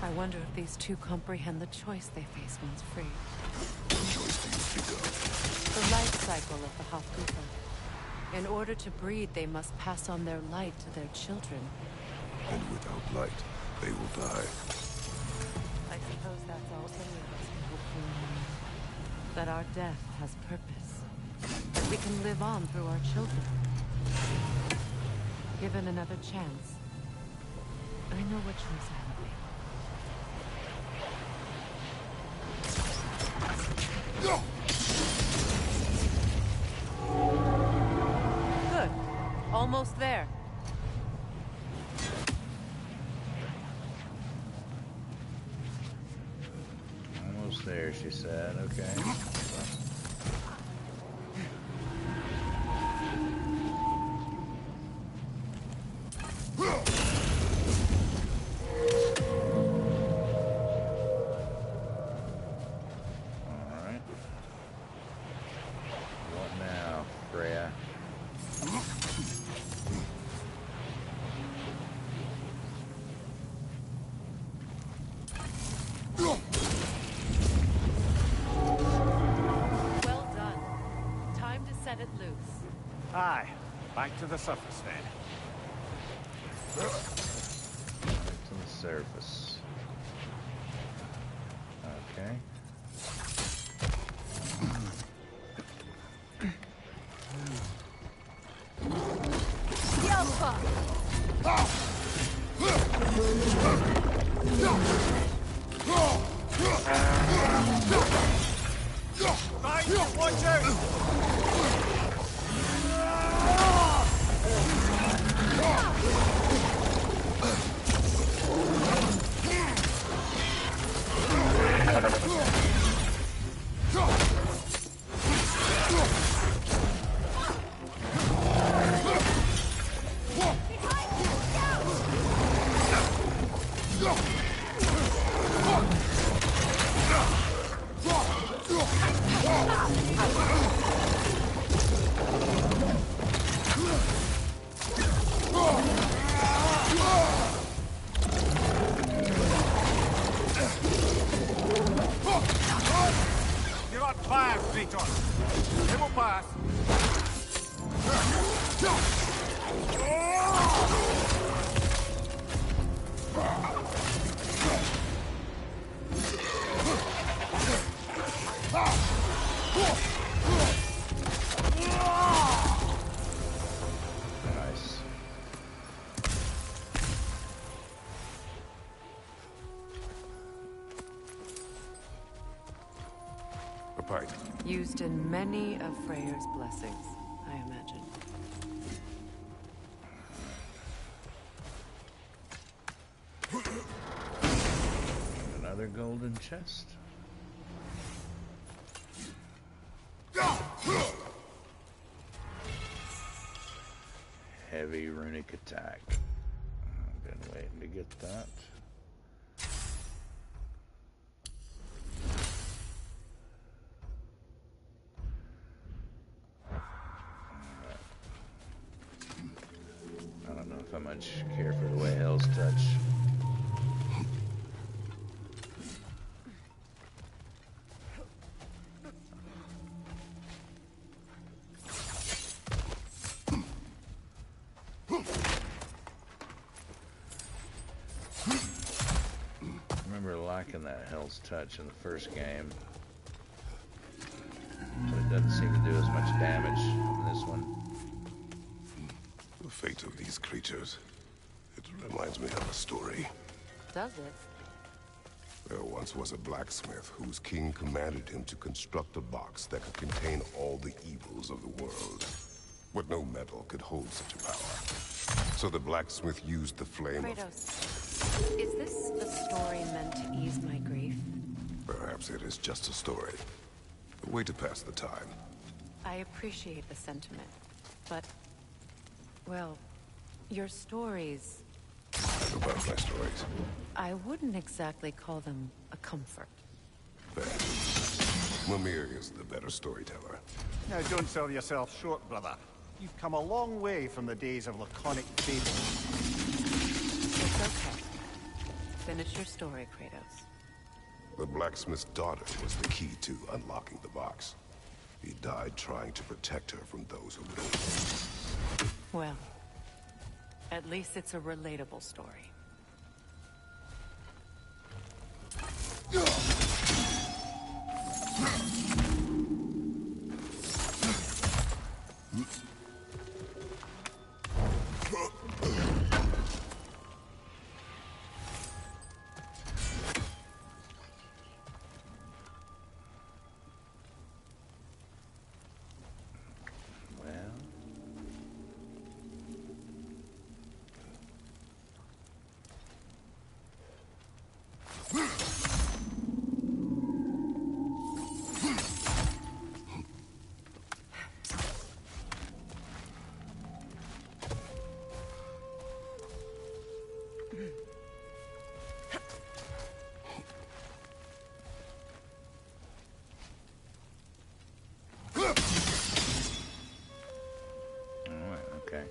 I wonder if these two comprehend the choice they face once free. What choice do you speak of? The life cycle of the Hofgufa. In order to breed, they must pass on their light to their children. And without light, they will die. I suppose that's all any of us can hope for. That our death has purpose. That we can live on through our children. Given another chance, I know what choice I would make. Good. Almost there. Almost there, she said. Okay. Aye, back to the surface then. Back to the surface. Okay. Watch out! Nice. A pipe. Used in many of Freyr's blessings, I imagine. Another golden chest. Heavy runic attack. I've been waiting to get that. I don't know if I much care for the way Hell's Touch. I remember liking that Hell's Touch in the first game, but it doesn't seem to do as much damage in this one. The fate of these creatures. It reminds me of a story. Does it? There once was a blacksmith whose king commanded him to construct a box that could contain all the evils of the world. But no metal could hold such a power. So the blacksmith used the flame of... Kratos, is this a story meant to ease my grief? Perhaps it is just a story. A way to pass the time. I appreciate the sentiment, but... well, your stories... About my stories. I wouldn't exactly call them a comfort. Fair. Mimir is the better storyteller. Now, don't sell yourself short, brother. You've come a long way from the days of laconic fable. It's okay. Finish your story, Kratos. The blacksmith's daughter was the key to unlocking the box. He died trying to protect her from those who would... Well, at least it's a relatable story. Okay.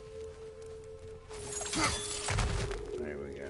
There we go.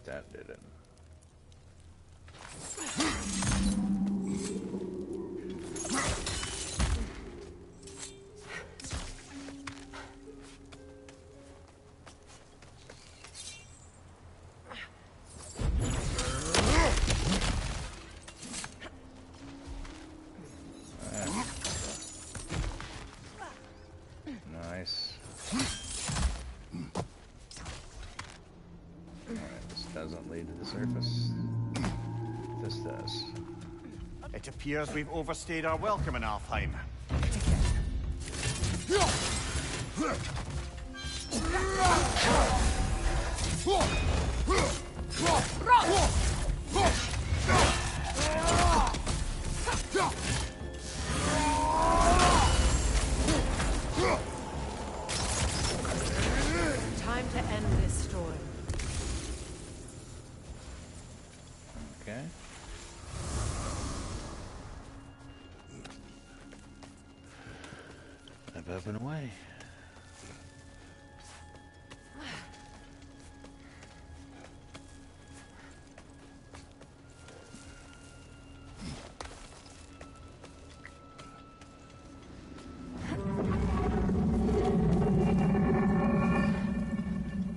That did it. doesn't lead to the surface. This does. It appears we've overstayed our welcome in Alfheim. Time to end this storm. Okay. Up and away.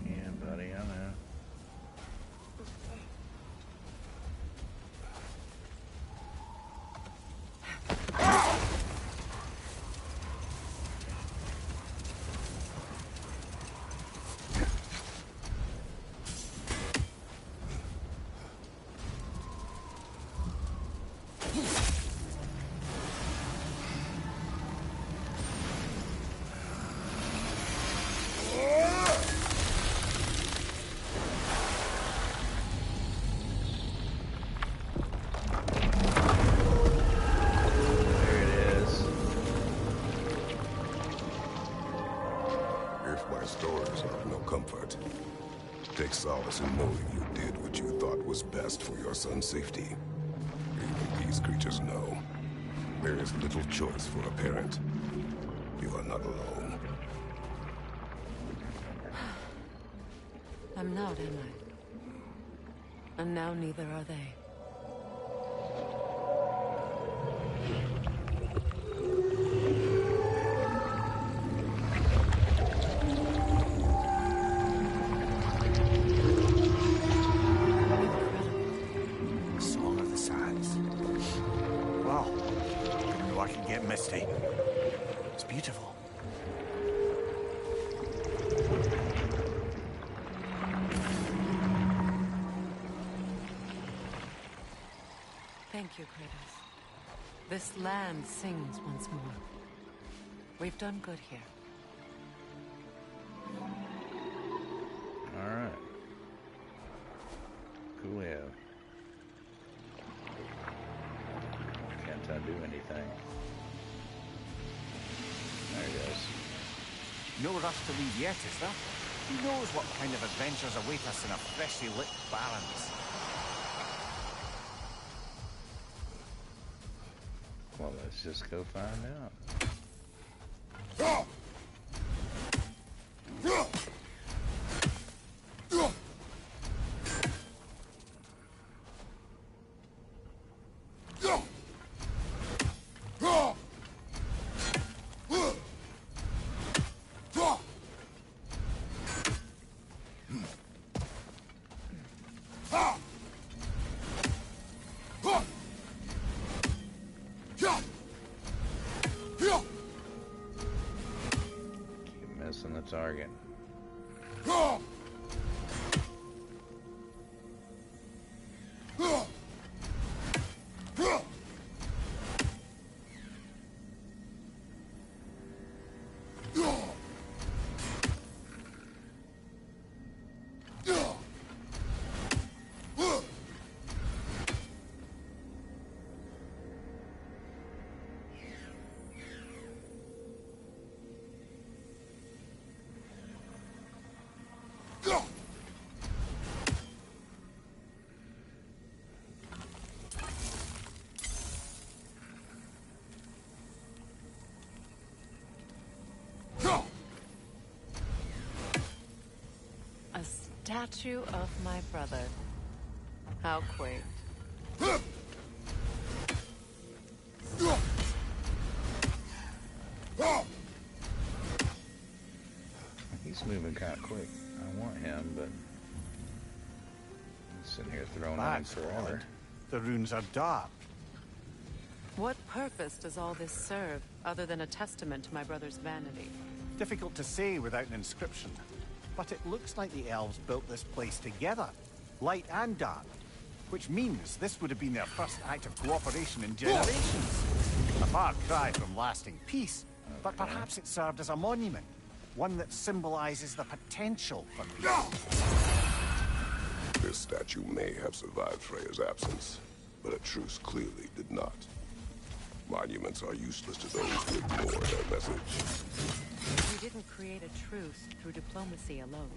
Yeah, buddy, I know. There it is. If my stories are of no comfort, take solace in knowing you did what you thought was best for your son's safety. Even these creatures know. There is little choice for a parent. You are not alone. I'm not, am I? And now neither are they. Song of the Sands. Wow. I know I can get misty. It's beautiful. Thank you, Kratos. This land sings once more. We've done good here. All right. Coolio. Can't I do anything? There it is. No rush to leave yet, is there? Who knows what kind of adventures await us in our freshly lit barrens? Well, let's just go find out. Keep missing the target. A statue of my brother. How quaint. He's moving kind of quick. I want him, but he's sitting here throwing on him That's forever. odd. The runes are dark. What purpose does all this serve, other than a testament to my brother's vanity? Difficult to say without an inscription. But it looks like the elves built this place together. light and dark. Which means this would have been their first act of cooperation in generations. A far cry from lasting peace, but perhaps it served as a monument. One that symbolizes the potential for peace. This statue may have survived Freya's absence, but a truce clearly did not. Monuments are useless to those who ignore their message. He didn't create a truce through diplomacy alone.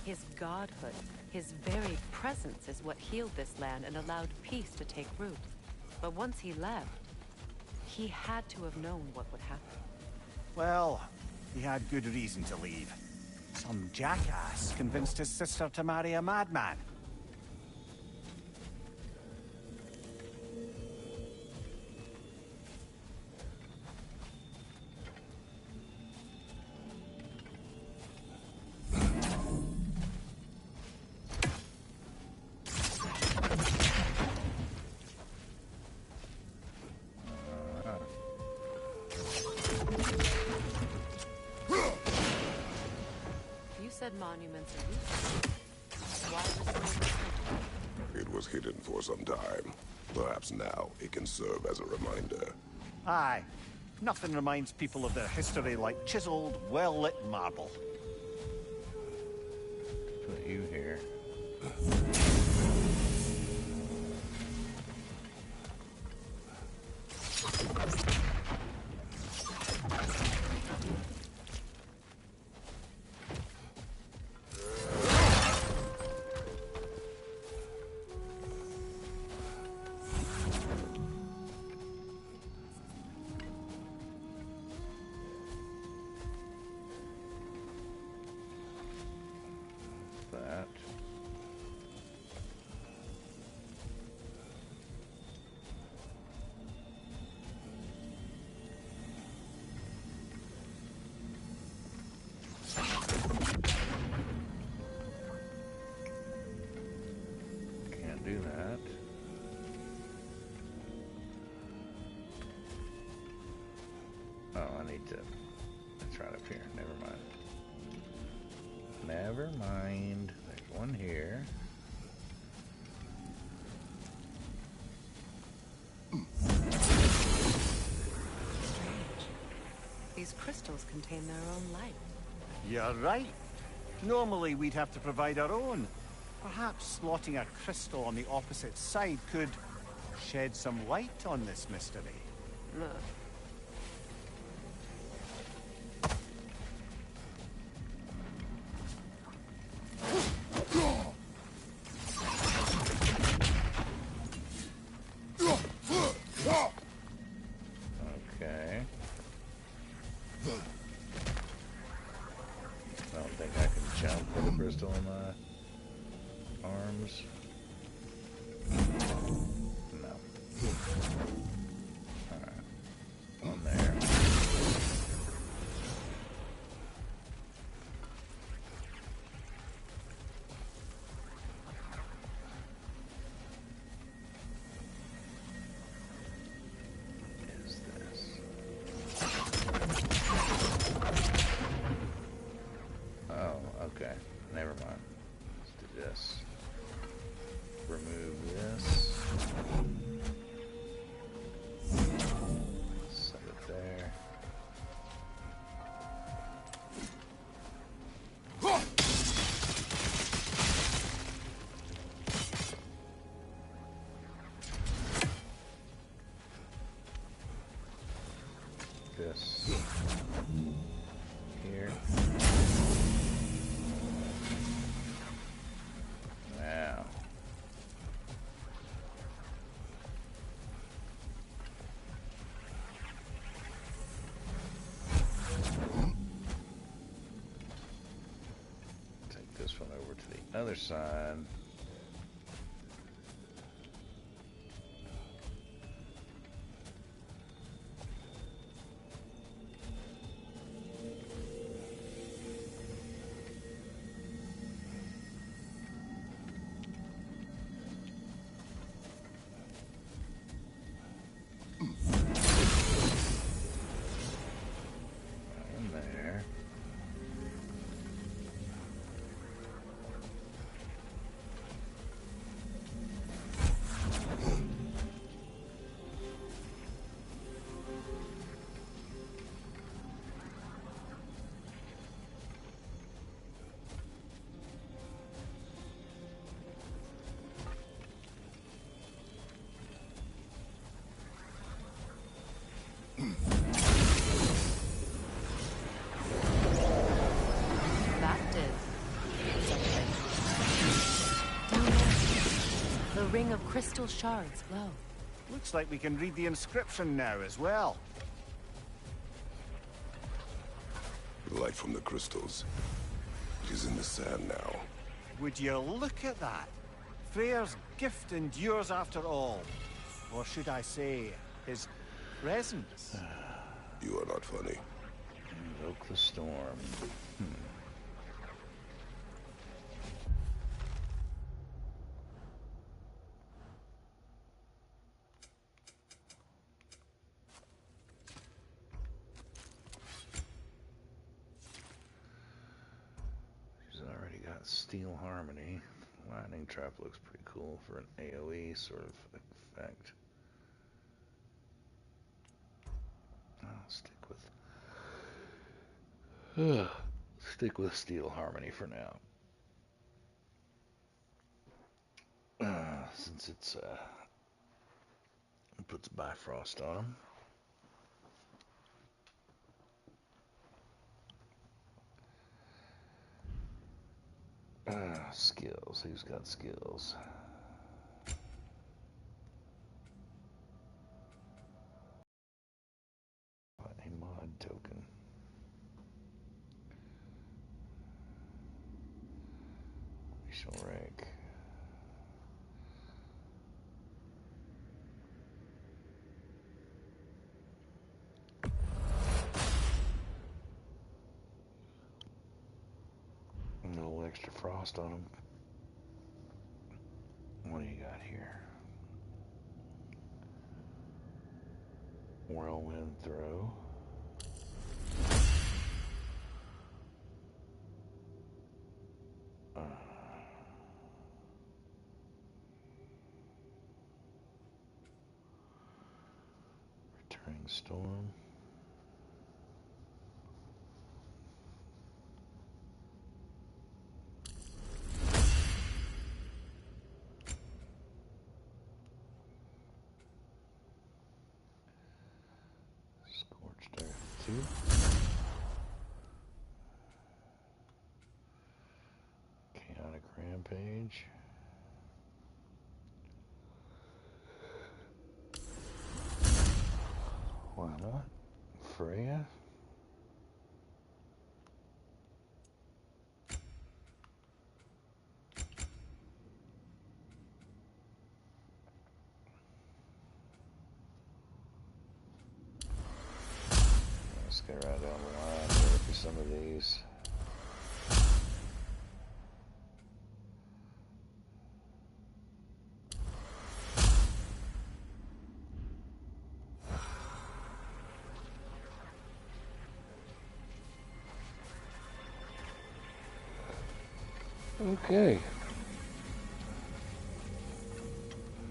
His godhood, his very presence is what healed this land and allowed peace to take root. But once he left, he had to have known what would happen. Well, he had good reason to leave. Some jackass convinced his sister to marry a madman. Monuments are useful. Why was it hidden? It was hidden for some time. Perhaps now it can serve as a reminder. Aye. Nothing reminds people of their history like chiseled, well-lit marble. Put you here. That. Can't do that. Oh, I need to. That's right up here. Never mind. Never mind. There's one here. These crystals contain their own light. You're right. Normally we'd have to provide our own. Perhaps slotting a crystal on the opposite side could shed some light on this mystery. Look. Okay. I don't think I can jump with a crystal in my arms. No. Alright. On there. Is this? Oh, okay. Never mind. Let's do this. Remove this. Set it there. This here. Now. Take this one over to the other side. In there. ring of crystal shards glow. Looks like we can read the inscription now as well. The light from the crystals. It is in the sand now. Would you look at that? Freyr's gift endures after all. Or should I say, his presence? You are not funny. Invoke the storm. She's already got Steel Harmony. Lightning Trap looks pretty cool for an AoE sort of effect. I'll stick with Steel Harmony for now. Since it puts Bifrost on him. Skills. Who's got skills? A mod token. Racial rank. No extra frost on them. What do you got here? Whirlwind throw. Returning storm. Scorched earth 2. Chaotic rampage. Why not? Freya? Let's get right down the line here for some of these. Okay.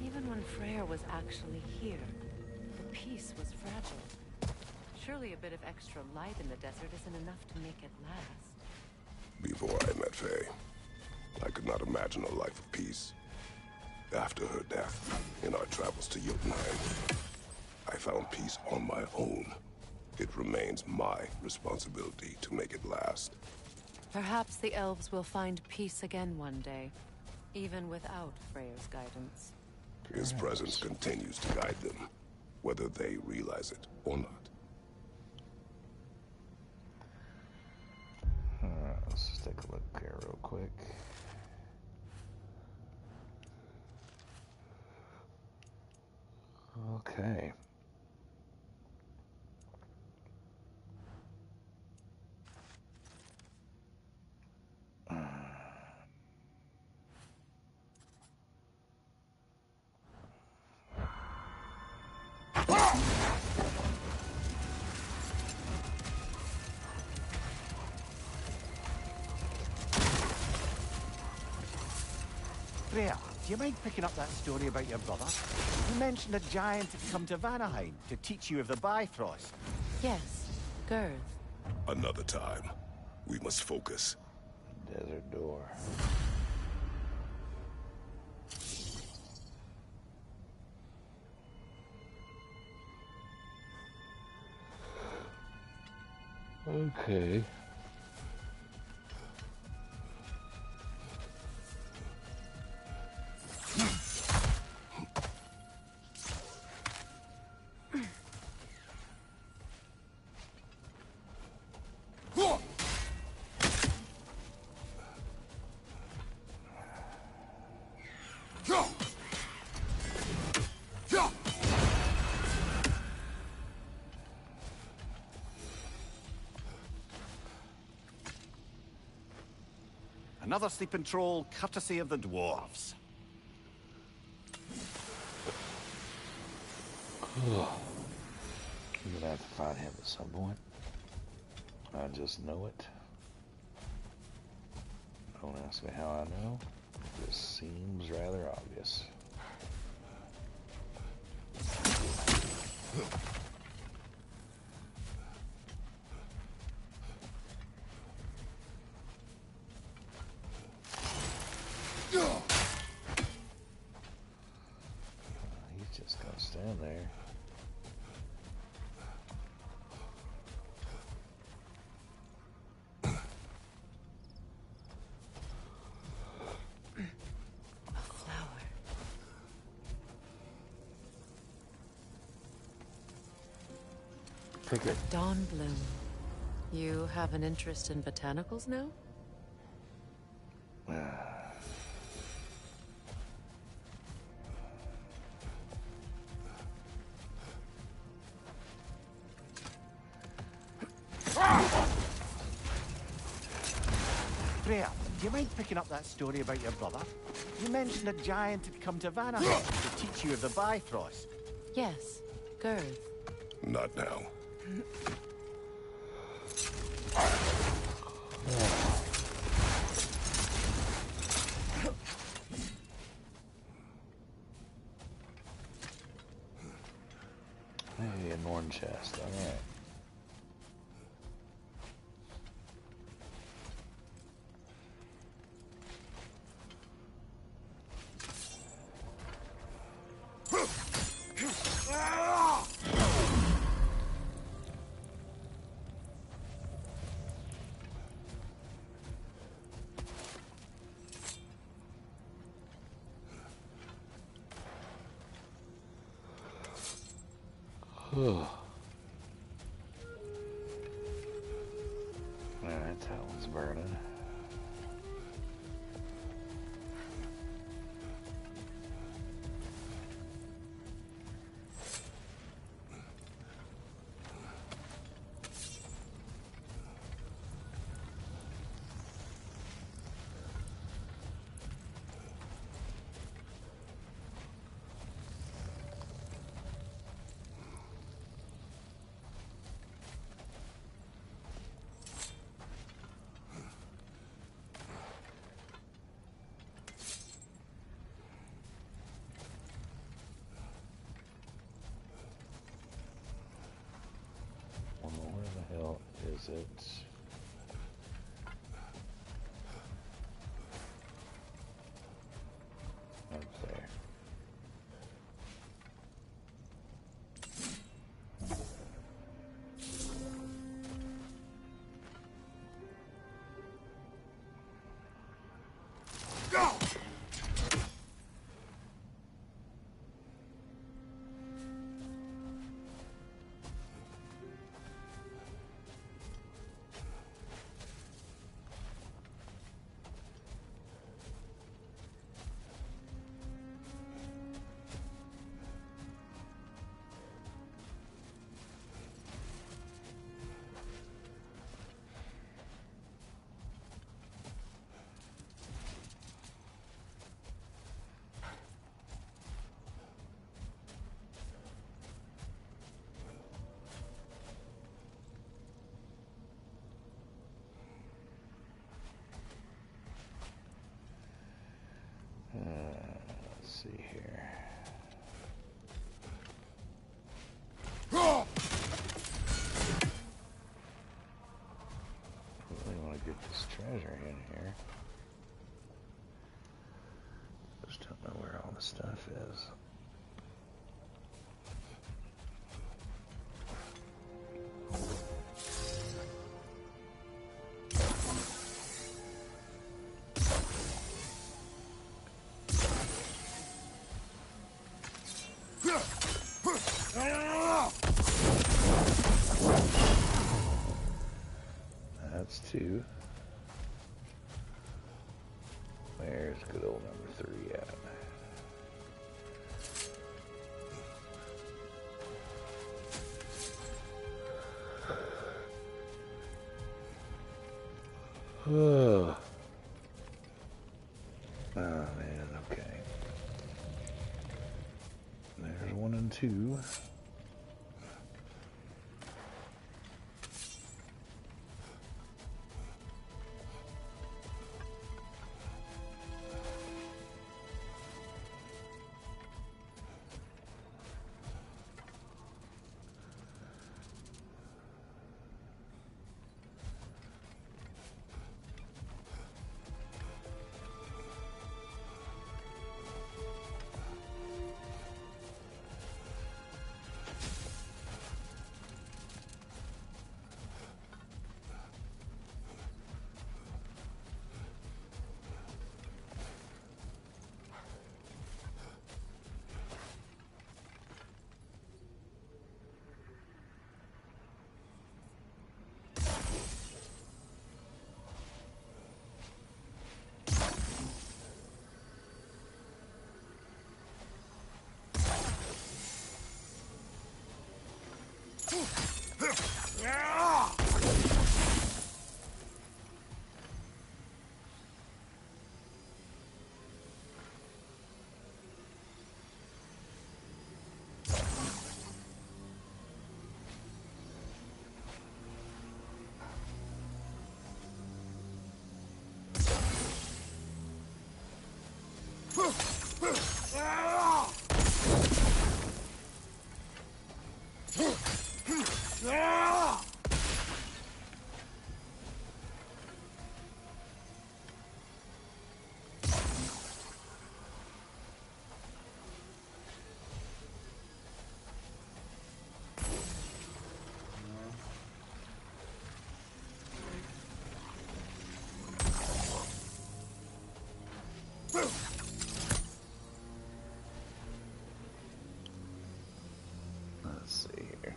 Even when Freyr was actually here, the peace was fragile. Surely a bit of extra light in the desert isn't enough to make it last. Before I met Faye, I could not imagine a life of peace. After her death, in our travels to Jotunheim, I found peace on my own. It remains my responsibility to make it last. Perhaps the elves will find peace again one day, even without Freyr's guidance. His presence continues to guide them, whether they realize it or not. Alright, let's just take a look here real quick. Okay. Freya, do you mind picking up that story about your brother? You mentioned a giant had come to Vanaheim to teach you of the Bifrost. Yes, Girth. Another time. We must focus. Desert door. Okay. Another sleeping troll, courtesy of the dwarves. I'm gonna have to find him at some point. I just know it. Don't ask me how I know. It just seems rather obvious. He's just gonna stand there. Pick it. Dawn Bloom. You have an interest in botanicals now? Freya, do you mind picking up that story about your brother? You mentioned a giant had come to Vanaheim to teach you of the Bifrost. Yes, Girth. Not now. Hey, an orange chest. All right. Alright, that one's burning. Where the hell is it? Up there. Let's see here. Really want to get this treasure in here. Just don't know where all the stuff is. That's 2. Where's good old number 3 at? Oh man, okay. There's 1 and 2. Let's see here.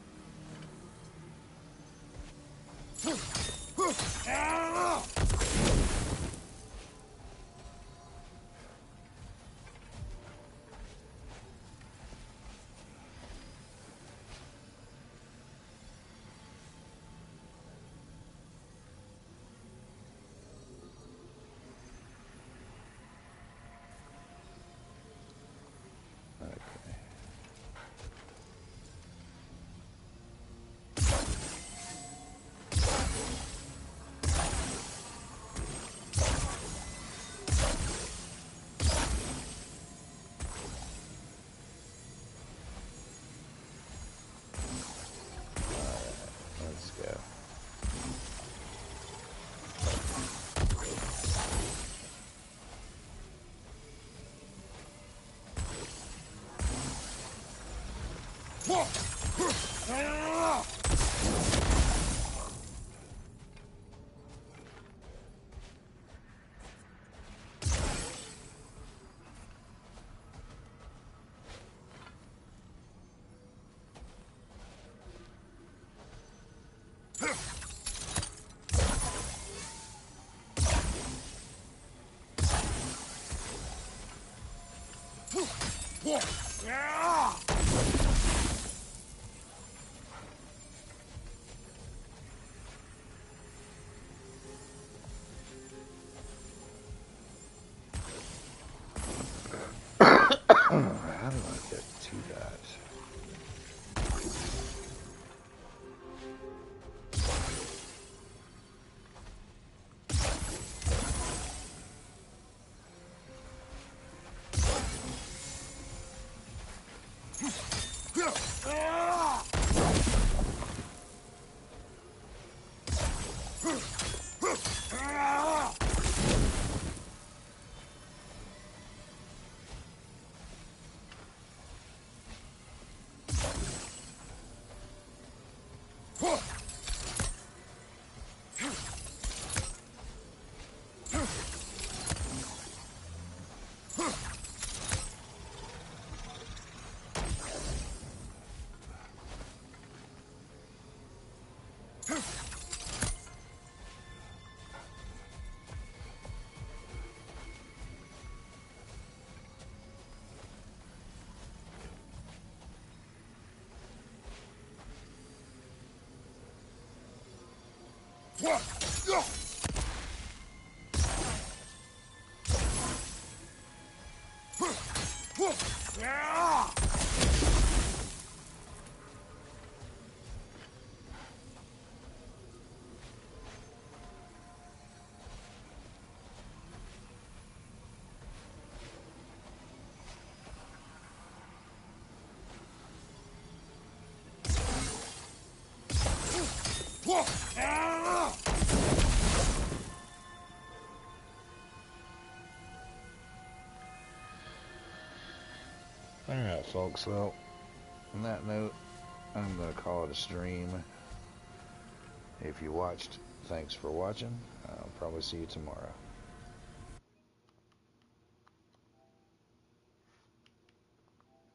Let's go. How do I get to that? Alright, folks, well, on that note, I'm going to call it a stream. If you watched, thanks for watching. I'll probably see you tomorrow.